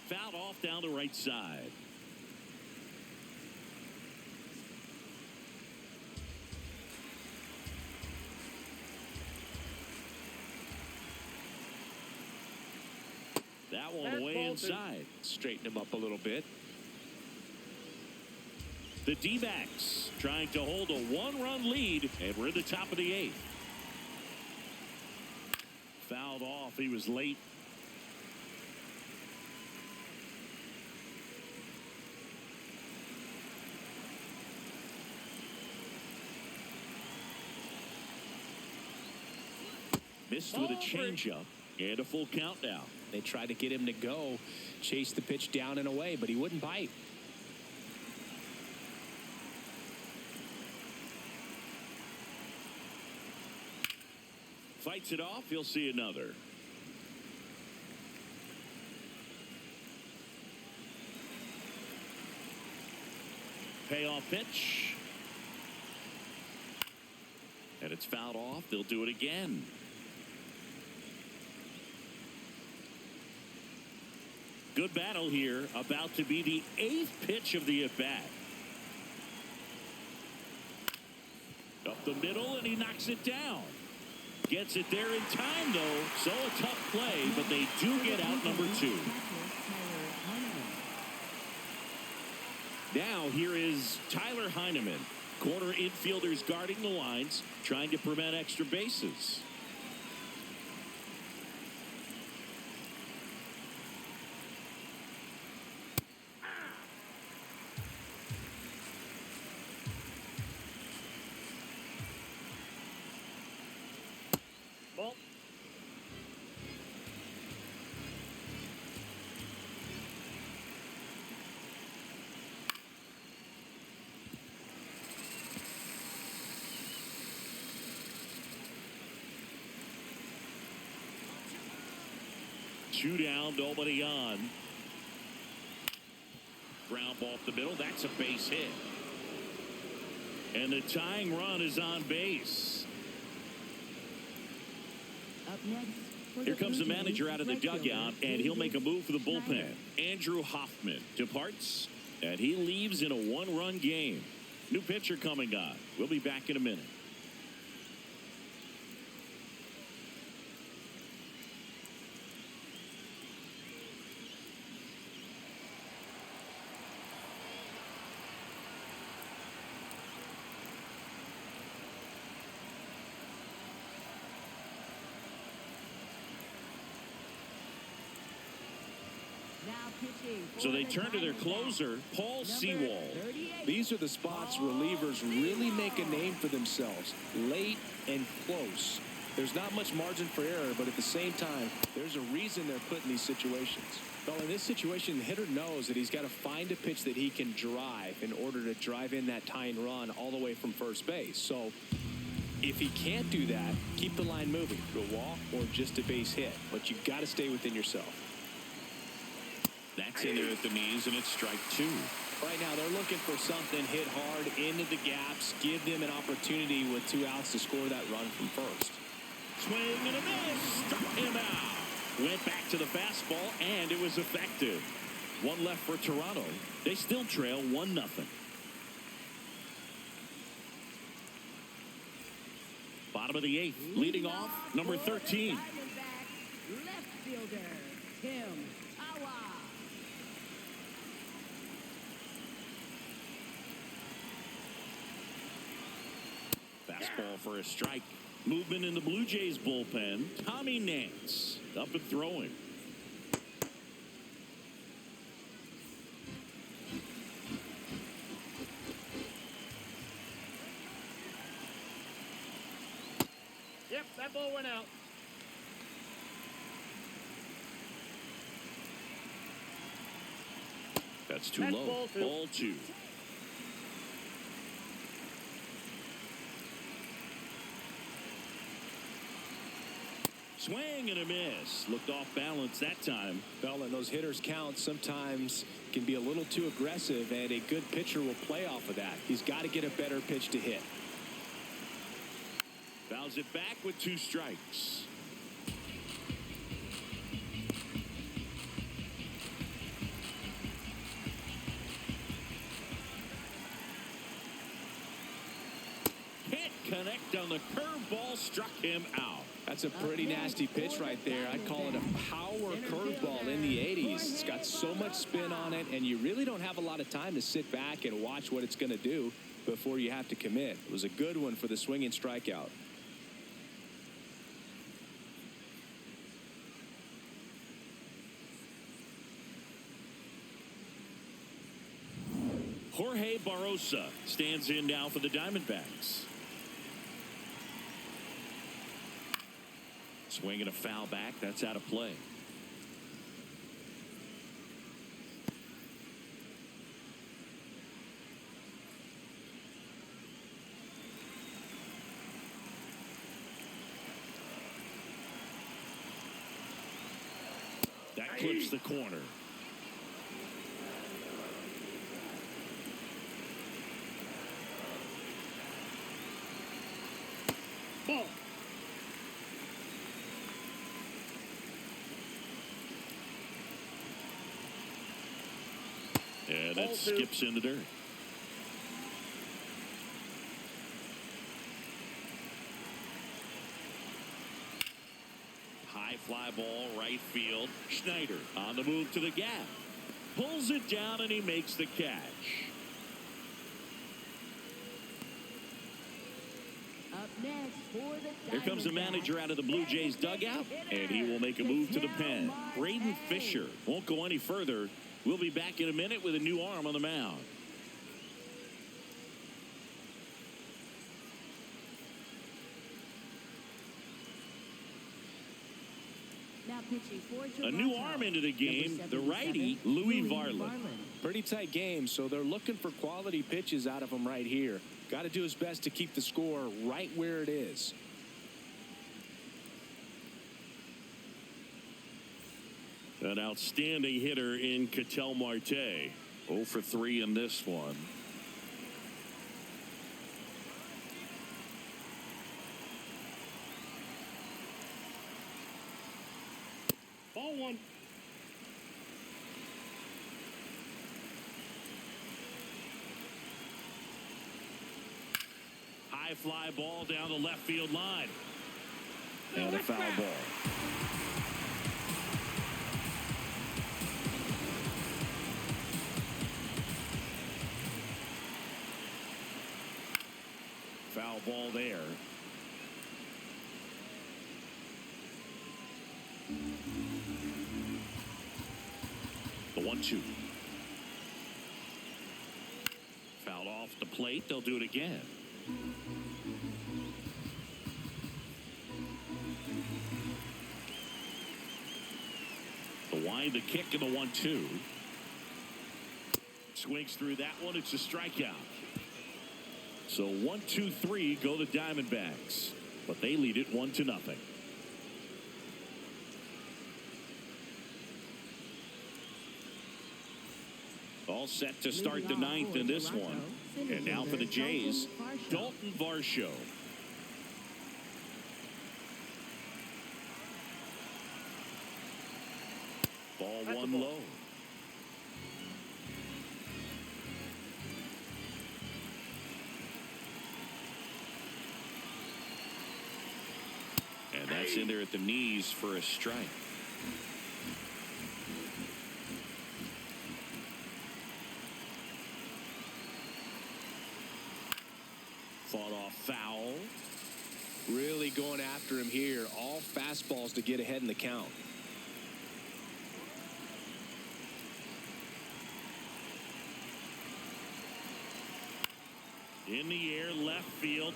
Fouled off down the right side. That one That's way ball inside. Straighten him up a little bit. The D-backs trying to hold a one-run lead, and we're in the top of the 8th. Fouled off. He was late. Missed with a changeup and a full count now. They tried to get him to go, chase the pitch down and away, but he wouldn't bite. Fights it off. He'll see another. Payoff pitch. And it's fouled off. They'll do it again. Good battle here. About to be the 8th pitch of the at-bat. Up the middle, and he knocks it down. Gets it there in time, though. So a tough play, but they do get out number 2. Now here is Tyler Heineman. Corner infielders guarding the lines, trying to prevent extra bases. Ball. 2 down, nobody on. Ground ball up the middle. That's a base hit. And the tying run is on base. Up next. Here comes the manager out of the dugout, and he'll make a move for the bullpen. Andrew Hoffman departs, and he leaves in a 1-run game. New pitcher coming on. We'll be back in a minute. So they turn to their closer, Paul Sewald. These are the spots relievers really make a name for themselves. Late and close. There's not much margin for error, but at the same time, there's a reason they're put in these situations. Well, in this situation, the hitter knows that he's got to find a pitch that he can drive in order to drive in that tying run all the way from first base. So if he can't do that, keep the line moving to a walk or just a base hit. But you've got to stay within yourself. That's in there at the knees, and it's strike 2. Right now, they're looking for something hit hard into the gaps, give them an opportunity with 2 outs to score that run from first. Swing and a miss. Struck him out. Went back to the fastball, and it was effective. 1 left for Toronto. They still trail 1-0. Bottom of the 8th, leading off, number 13. Left fielder, Tim. Fastball for a strike. Movement in the Blue Jays bullpen. Tommy Nance up and throwing. Yep, that ball went out. That's too low. Ball 2. Swing and a miss. Looked off balance that time. Well, and those hitters count sometimes can be a little too aggressive, and a good pitcher will play off of that. He's got to get a better pitch to hit. Fouls it back with 2 strikes. Can't connect on the curveball, struck him out. That's a pretty nasty pitch right there. I'd call it a power curveball in the 80s. It's got so much spin on it, and you really don't have a lot of time to sit back and watch what it's going to do before you have to commit. It was a good one for the swinging strikeout. Jorge Barrosa stands in now for the Diamondbacks. Swinging a foul back. That's out of play. That clips the corner. Ball. And that skips in the dirt. High fly ball, right field. Schneider on the move to the gap. Pulls it down and he makes the catch. Up next for the Here comes the manager out of the Blue Jays dugout, and he will make a move to the pen. Braden Fisher won't go any further. We'll be back in a minute with a new arm on the mound. Now pitching for A new arm into the game, the righty, Louis Varland. Pretty tight game, so they're looking for quality pitches out of him right here. Got to do his best to keep the score right where it is. An outstanding hitter in Ketel Marte. 0 for 3 in this one. Ball one. High fly ball down the left field line. And a foul ball. Foul ball there. The 1-2. Fouled off the plate. They'll do it again. The wind, the kick, and the 1-2. Swings through that one. It's a strikeout. So 1-2-3 go the Diamondbacks, but they lead it 1-0. All set to start the ninth in this one. And now for the Jays, Dalton Varsho. Ball one low. And that's in there at the knees for a strike. Fought off foul. Really going after him here. All fastballs to get ahead in the count. In the air, left field.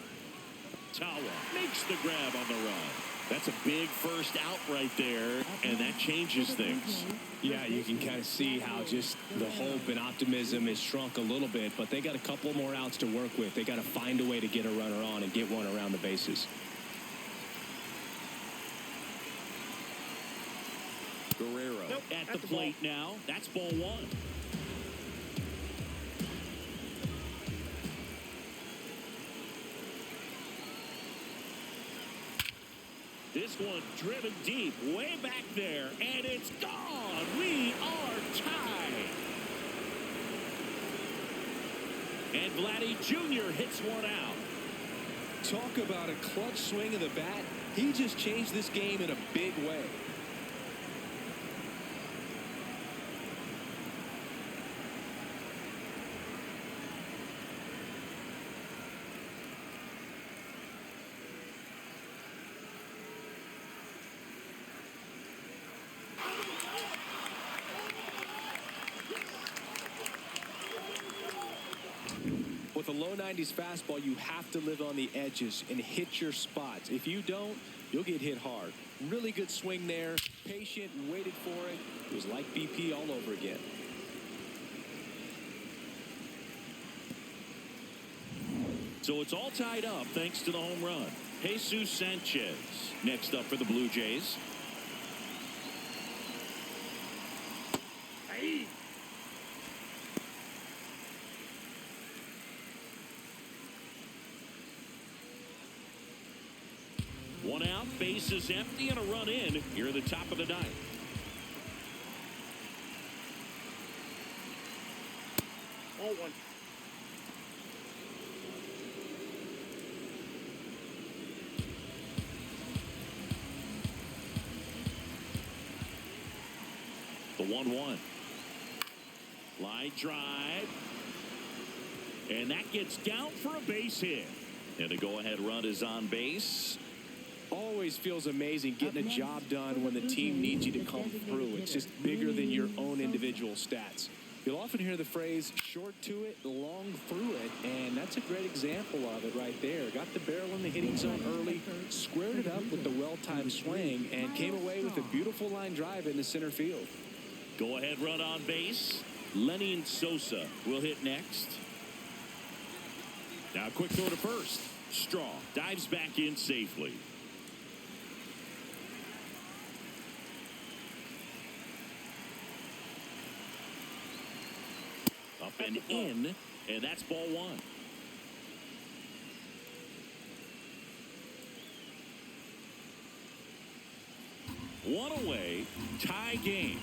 Tawa makes the grab on the run. That's a big first out right there, and that changes things. Yeah, you can kind of see how just the hope and optimism is shrunk a little bit, but they got a couple more outs to work with. They got to find a way to get a runner on and get one around the bases. Guerrero at the plate now. That's ball one. This one driven deep, way back there, and it's gone. We are tied. And Vladdy Jr. hits one out. Talk about a clutch swing of the bat. He just changed this game in a big way. With a low 90s fastball, you have to live on the edges and hit your spots. If you don't, you'll get hit hard. Really good swing there. Patient, waited for it. It was like BP all over again. So it's all tied up thanks to the home run. Jesus Sanchez next up for the Blue Jays. Hey. One out, base is empty, and a run in here in the top of the ninth. Ball one. The 1-1. Line drive. And that gets down for a base hit. And the go-ahead run is on base. Always feels amazing getting a job done when the team needs you to come through. It's just bigger than your own individual stats. You'll often hear the phrase short to it, long through it, and that's a great example of it right there. Got the barrel in the hitting zone early, squared it up with the well-timed swing, and came away with a beautiful line drive in the center field. Go-ahead run on base. Lenny Sosa will hit next. Now quick throw to first. Straw dives back in safely. Up and in, and that's ball one. One away, tie game.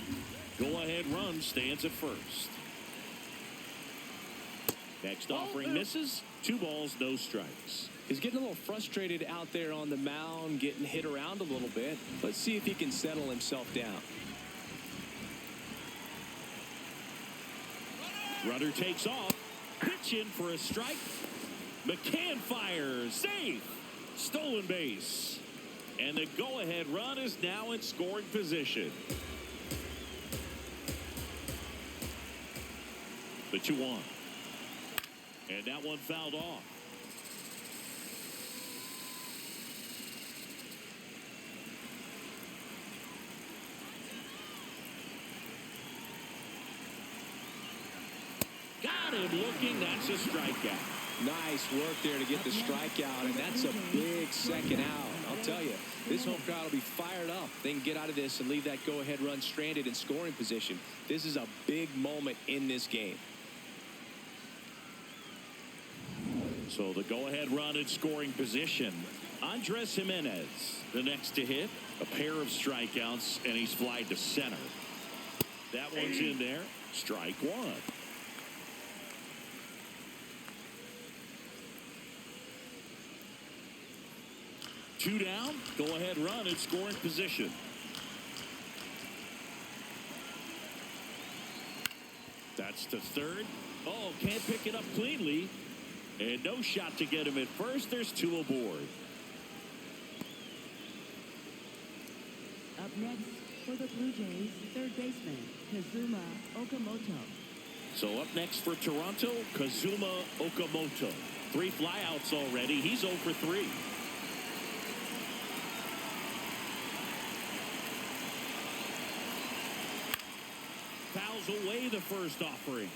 Go-ahead run stands at first. Next offering misses. 2 balls, no strikes. He's getting a little frustrated out there on the mound, getting hit around a little bit. Let's see if he can settle himself down. Runner takes off. Pitch in for a strike. McCann fires. Safe. Stolen base. And the go-ahead run is now in scoring position. The 2-1. And that one fouled off. Got him looking. That's a strikeout. Nice work there to get the strikeout, and that's a big second out. I'll tell you, this home crowd will be fired up. They can get out of this and leave that go-ahead run stranded in scoring position. This is a big moment in this game. So the go-ahead run in scoring position. Andres Jimenez, the next to hit. A pair of strikeouts, and he's flied to center. That one's in there. Strike one. Two down. Go-ahead run in scoring position. That's to third. Oh, can't pick it up cleanly. And no shot to get him at first. There's 2 aboard. Up next for the Blue Jays, third baseman Kazuma Okamoto. So up next for Toronto, Kazuma Okamoto. 3 flyouts already. He's 0 for 3. Fouls away the first offering.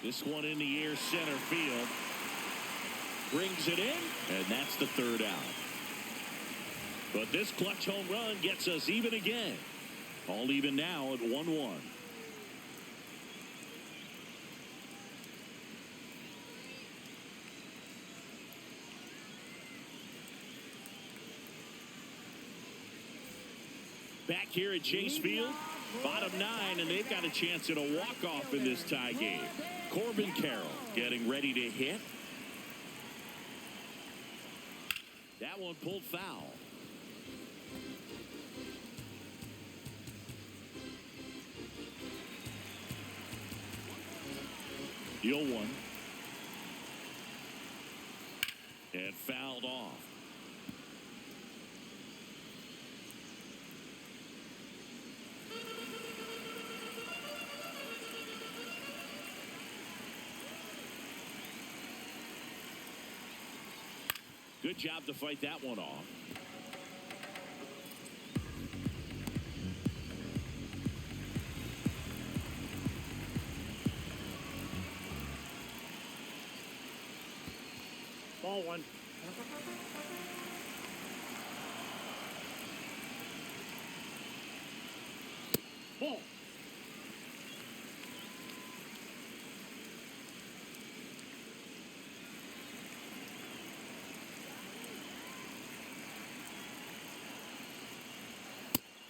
This one in the air center field. Brings it in, and that's the 3rd out. But this clutch home run gets us even again. All even now at 1-1. Back here at Chase Field, Bottom 9, and they've got a chance at a walk-off in this tie game. Corbin Carroll getting ready to hit. That one pulled foul. The 0-1. And fouled off. Good job to fight that one off. Ball 1. Ball.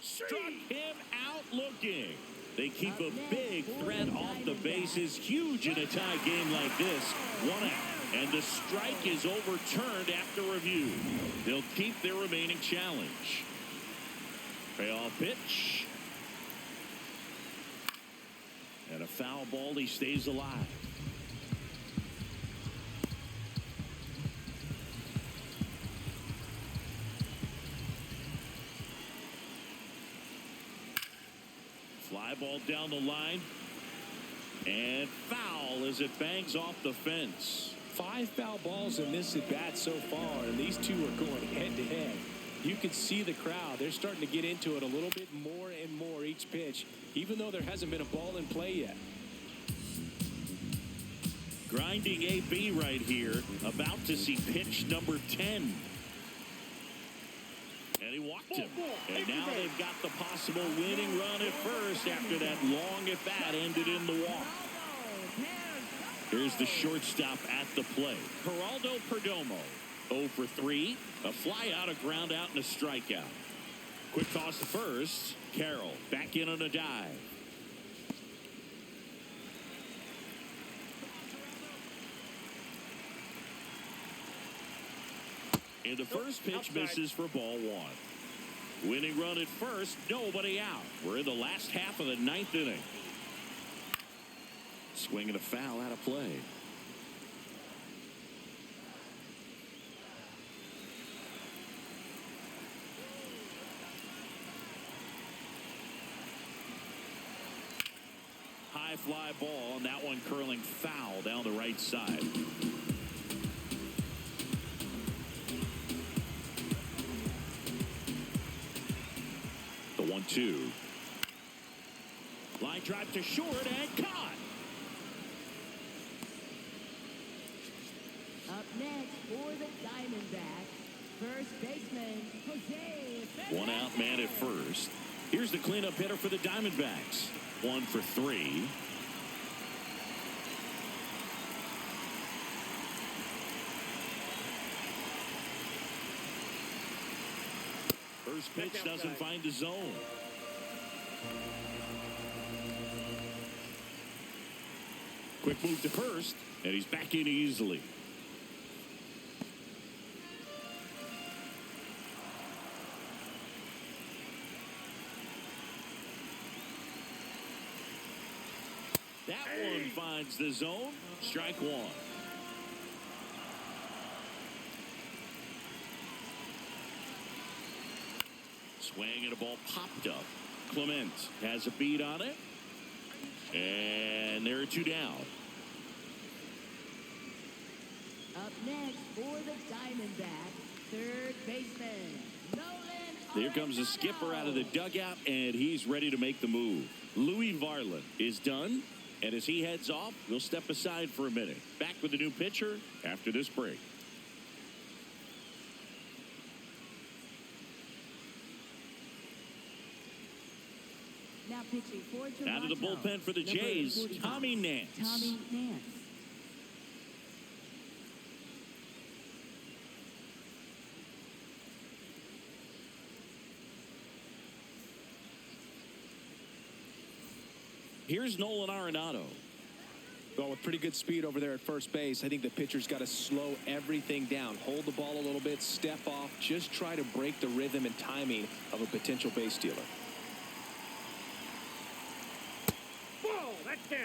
Struck him out looking. They keep a big threat off the bases. Huge in a tie game like this. 1 out. And the strike is overturned after review. They'll keep their remaining challenge. Payoff pitch. And a foul ball. He stays alive. Fly ball down the line. And foul as it bangs off the fence. 5 foul balls in this at bat so far, and these two are going head to head. You can see the crowd. They're starting to get into it a little bit more and more each pitch, even though there hasn't been a ball in play yet. Grinding AB right here, about to see pitch number 10. And he walked him. And now they've got the possible winning run at first after that long at bat ended in the walk. Here's the shortstop at the plate. Geraldo Perdomo, 0 for 3. A fly out, a ground out, and a strikeout. Quick toss to first. Carroll back in on a dive. And the first pitch misses for ball 1. Winning run at first, nobody out. We're in the last half of the 9th inning. Swing and a foul out of play. High fly ball, and that one curling foul down the right side. The 1-2. Line drive to short and caught. Up next for the Diamondbacks, first baseman, Jose Fernandez. 1 out man at first. Here's the cleanup hitter for the Diamondbacks. 1 for 3. First pitch doesn't find the zone. Quick move to first, and he's back in easily. That one finds the zone. Strike 1. Swing and a ball popped up. Clement has a beat on it. And there are 2 down. Up next for the Diamondbacks, third baseman, Nolan. There comes the skipper out of the dugout, and he's ready to make the move. Louis Varland is done, and as he heads off, we'll step aside for a minute. Back with the new pitcher after this break. Now pitching for Toronto. Out of the bullpen for the Jays, Tommy Nance. Tommy Nance. Here's Nolan Arenado. Well, with pretty good speed over there at first base, I think the pitcher's got to slow everything down. Hold the ball a little bit, step off, just try to break the rhythm and timing of a potential base stealer. Ball, that's down.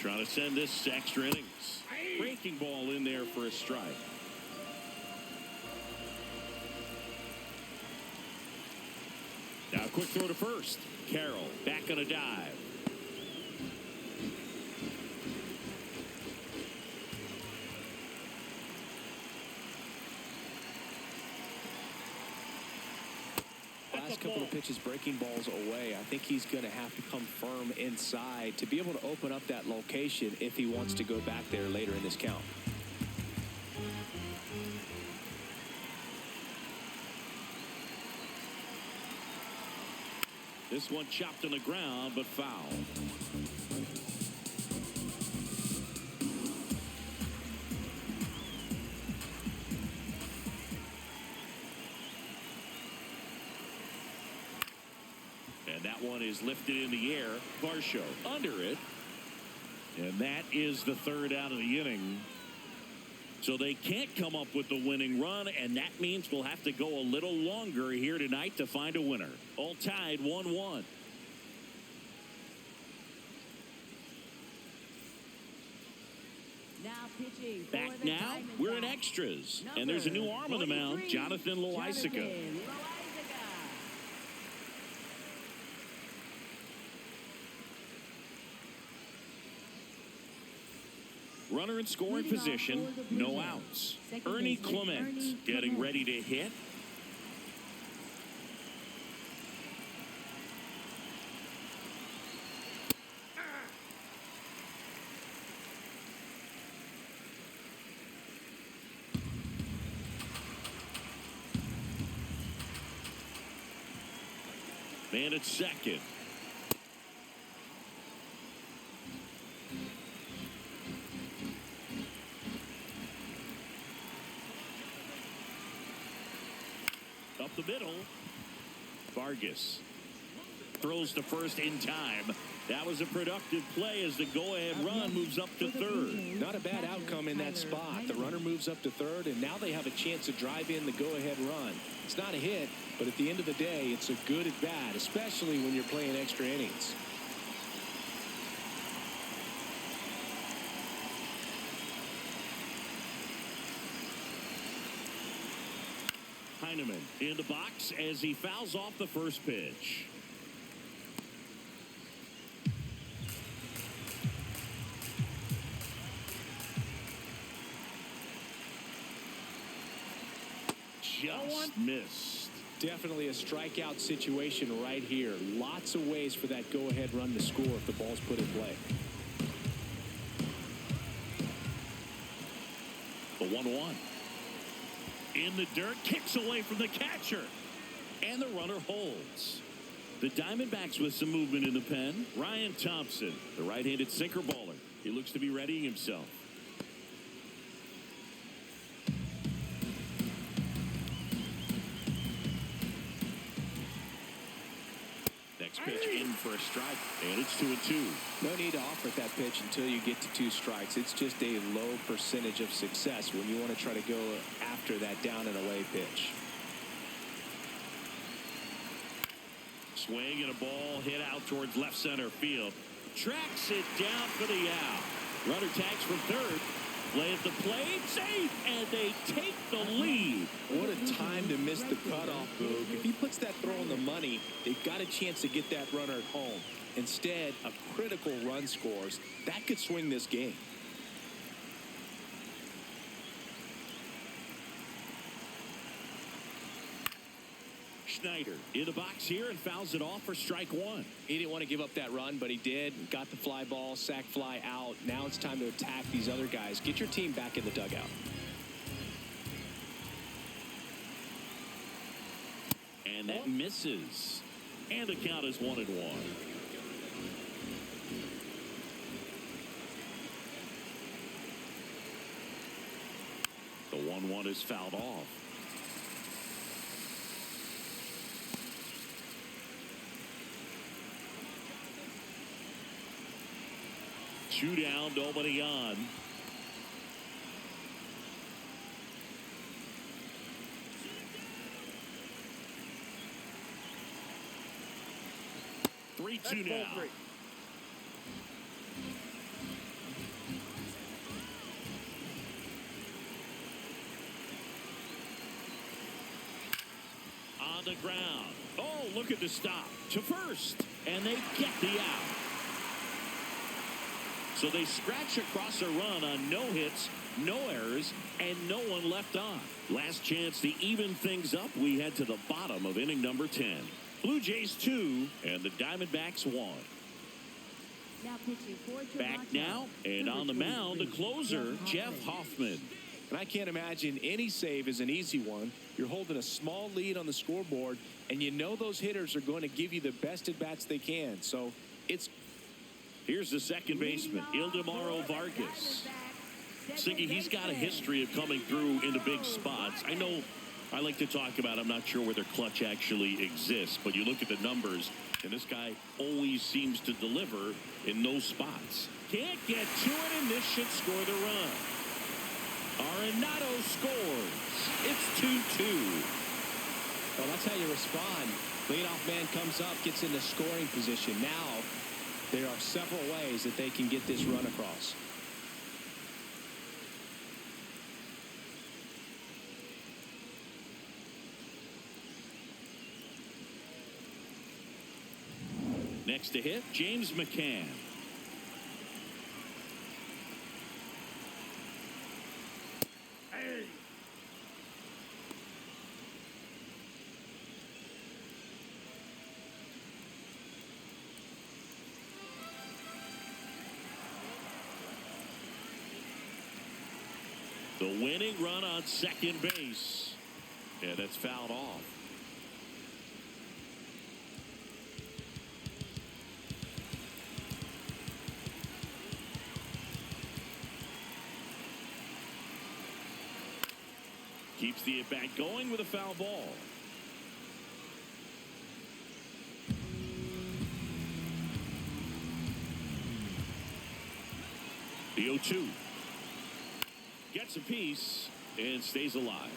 Trying to send this to extra innings. Breaking ball in there for a strike. Now a quick throw to first. Carroll back on a dive. Last couple of pitches breaking balls away. I think he's going to have to come firm inside to be able to open up that location if he wants to go back there later in this count. This one chopped on the ground, but foul. And that one is lifted in the air. Varsho under it. And that is the third out of the inning. So they can't come up with the winning run, and that means we'll have to go a little longer here tonight to find a winner. All tied 1-1. Now pitching for Back the now, we're in Diamondbacks. extras. And there's a new arm on the mound, 43, Jonathan Loaisiga. Loaisiga. Runner in scoring Leading off position, for the Blue no Jays. outs. Second Ernie baseman, Clement Ernie getting Clement. ready to hit. Man at second. Up the middle. Vargas throws to first in time. That was a productive play as the go-ahead run moves up to third. Not a bad outcome in that spot. The runner moves up to third, and now they have a chance to drive in the go-ahead run. It's not a hit, but at the end of the day, it's a good at bat, especially when you're playing extra innings. Heineman in the box as he fouls off the first pitch. Just missed. Definitely a strikeout situation right here. Lots of ways for that go-ahead run to score if the ball's put in play. The 1-1. In the dirt, kicks away from the catcher. And the runner holds. The Diamondbacks with some movement in the pen. Ryan Thompson, the right-handed sinker baller. He looks to be readying himself. Next pitch in for a strike, and it's 2-2. No need to offer that pitch until you get to 2 strikes. It's just a low percentage of success when you want to try to go after that down and away pitch. Swing and a ball hit out towards left center field. Tracks it down for the out. Runner tags from third. Play at the plate, safe, and they take the lead. What a time to miss the cutoff, Boog. If he puts that throw in the money, they've got a chance to get that runner at home. Instead, a critical run scores. That could swing this game. Schneider in the box here and fouls it off for strike 1. He didn't want to give up that run, but he did. Got the fly ball, sac fly out. Now it's time to attack these other guys. Get your team back in the dugout. And that misses. And the count is 1-1. 1-1 is fouled off. Two down, nobody on. Three-two now. On the ground. Oh, look at the stop. To first. And they get the out. So they scratch across a run on no hits, no errors, and no one left on. Last chance to even things up. We head to the bottom of inning number 10. Blue Jays 2 and the Diamondbacks 1. Now pitching for Toronto. Back now and on the mound, the closer, Jeff Hoffman. And I can't imagine any save is an easy one. You're holding a small lead on the scoreboard, and you know those hitters are going to give you the best at-bats they can. So it's... Here's the second baseman, Ildemaro Vargas. Siggy, he's got a history of coming through into big spots. I know I like to talk about, I'm not sure where their clutch actually exists, but you look at the numbers, and this guy always seems to deliver in those spots. Can't get to it, and this should score the run. Arenado scores. It's 2-2. Well, that's how you respond. Leadoff man comes up, gets into scoring position. Now, there are several ways that they can get this run across. Next to hit, James McCann. Hey. The winning run on second base. Yeah, that's fouled off. Keeps the at-bat going with a foul ball. The 0-2. Gets a piece and stays alive.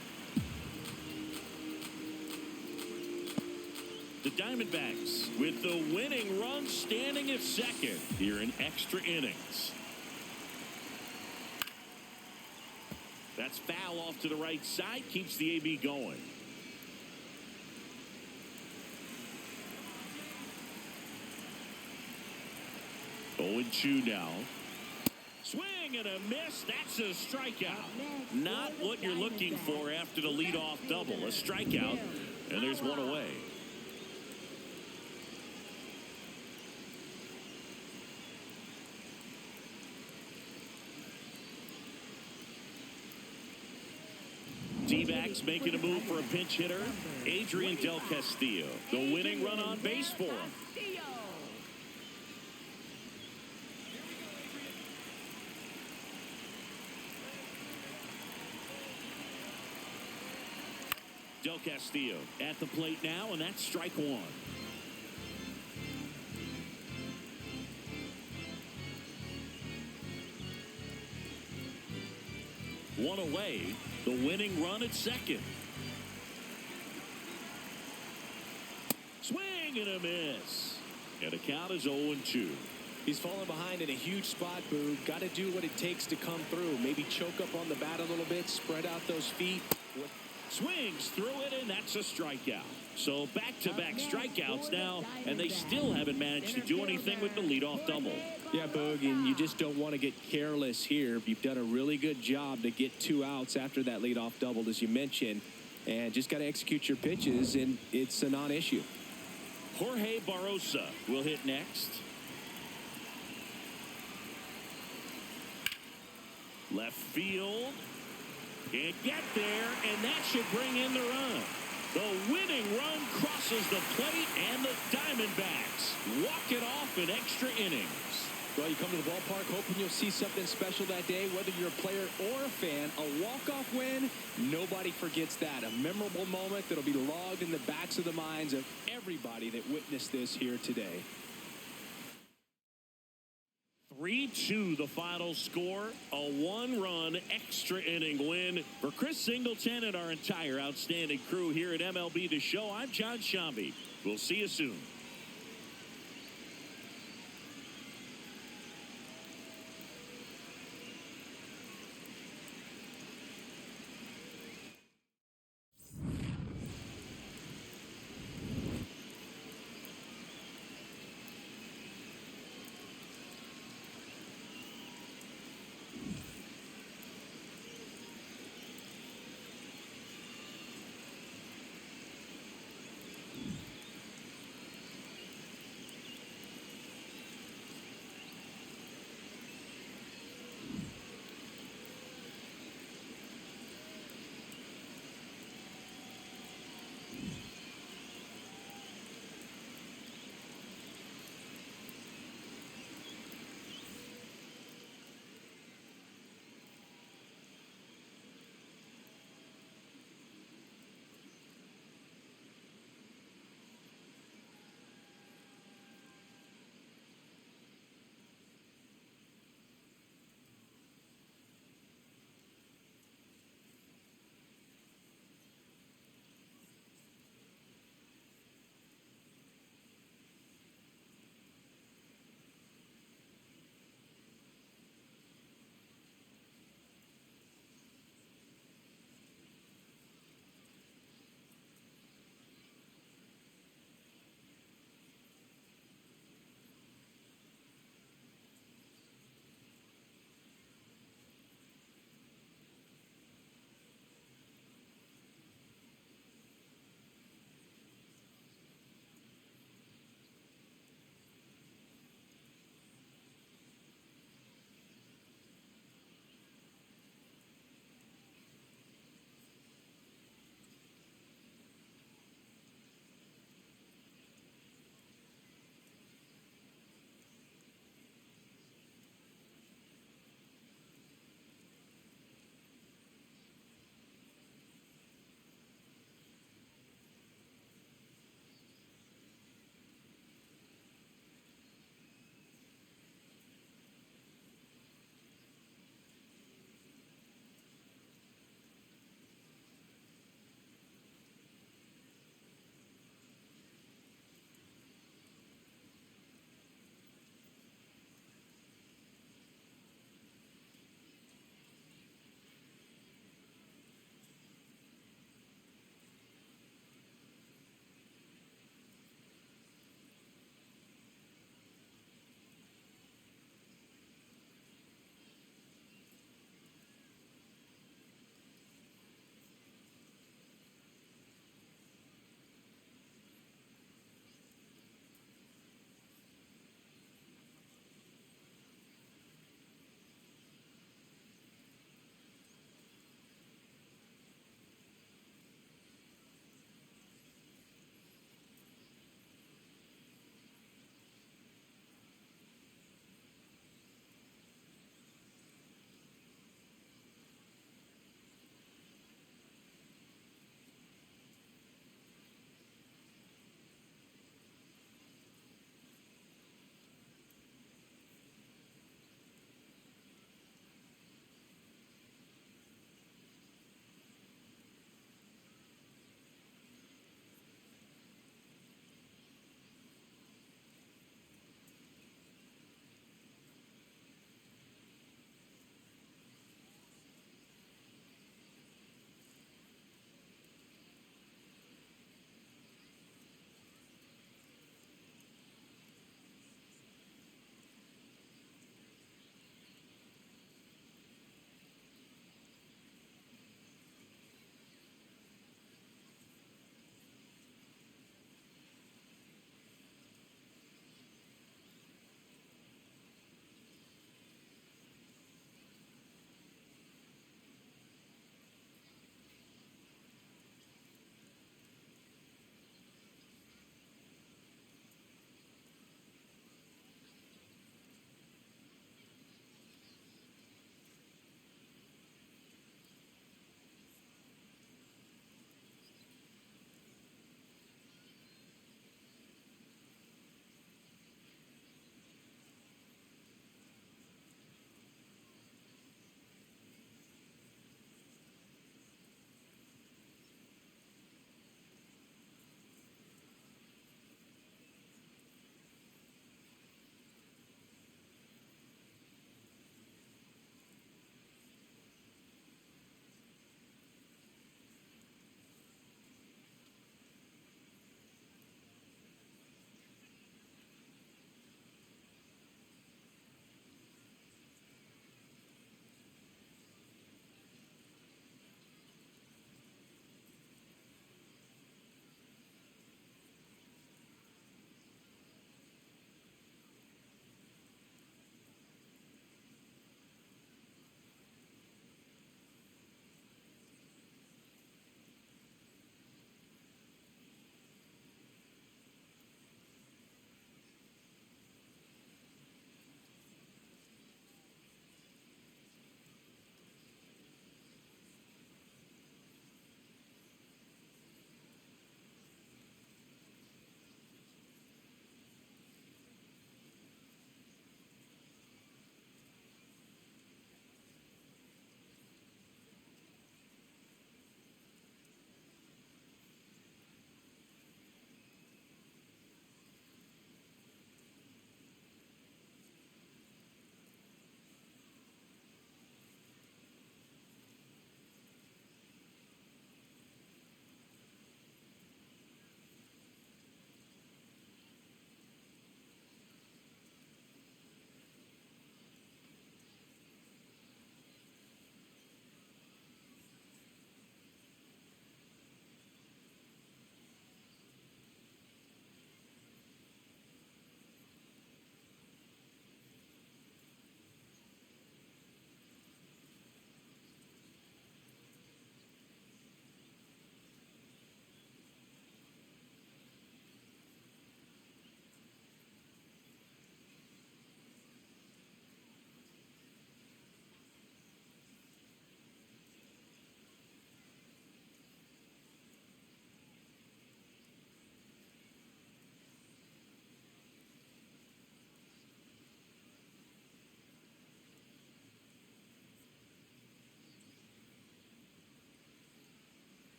The Diamondbacks with the winning run standing at second here in extra innings. That's foul off to the right side. Keeps the AB going. Oh, 0-2 now. Swing and a miss. That's a strikeout. Not what you're looking for after the leadoff double. A strikeout, and there's one away. D-backs making a move for a pinch hitter, Adrian Del Castillo. The winning run on base for him. Del Castillo at the plate now, and that's strike one. One away, the winning run at second. Swing and a miss. And the count is 0-2. He's falling behind in a huge spot, Boog. Got to do what it takes to come through. Maybe choke up on the bat a little bit, spread out those feet. Swings through it, and that's a strikeout. So back-to-back strikeouts now, and they still haven't managed to do anything with the leadoff double. Yeah, Boog, and you just don't want to get careless here. You've done a really good job to get 2 outs after that leadoff double, as you mentioned, and just got to execute your pitches, and it's a non-issue. Jorge Barrosa will hit next. Left field. Can't get there, and that should bring in the run. The winning run crosses the plate, and the Diamondbacks walk it off in extra innings. Well, you come to the ballpark hoping you'll see something special that day, whether you're a player or a fan. A walk-off walk-off win, nobody forgets that. A memorable moment that'll be logged in the backs of the minds of everybody that witnessed this here today. 3-2 the final score. A one-run extra inning win for Chris Singleton and our entire outstanding crew here at MLB The Show. I'm John Shambi. We'll see you soon.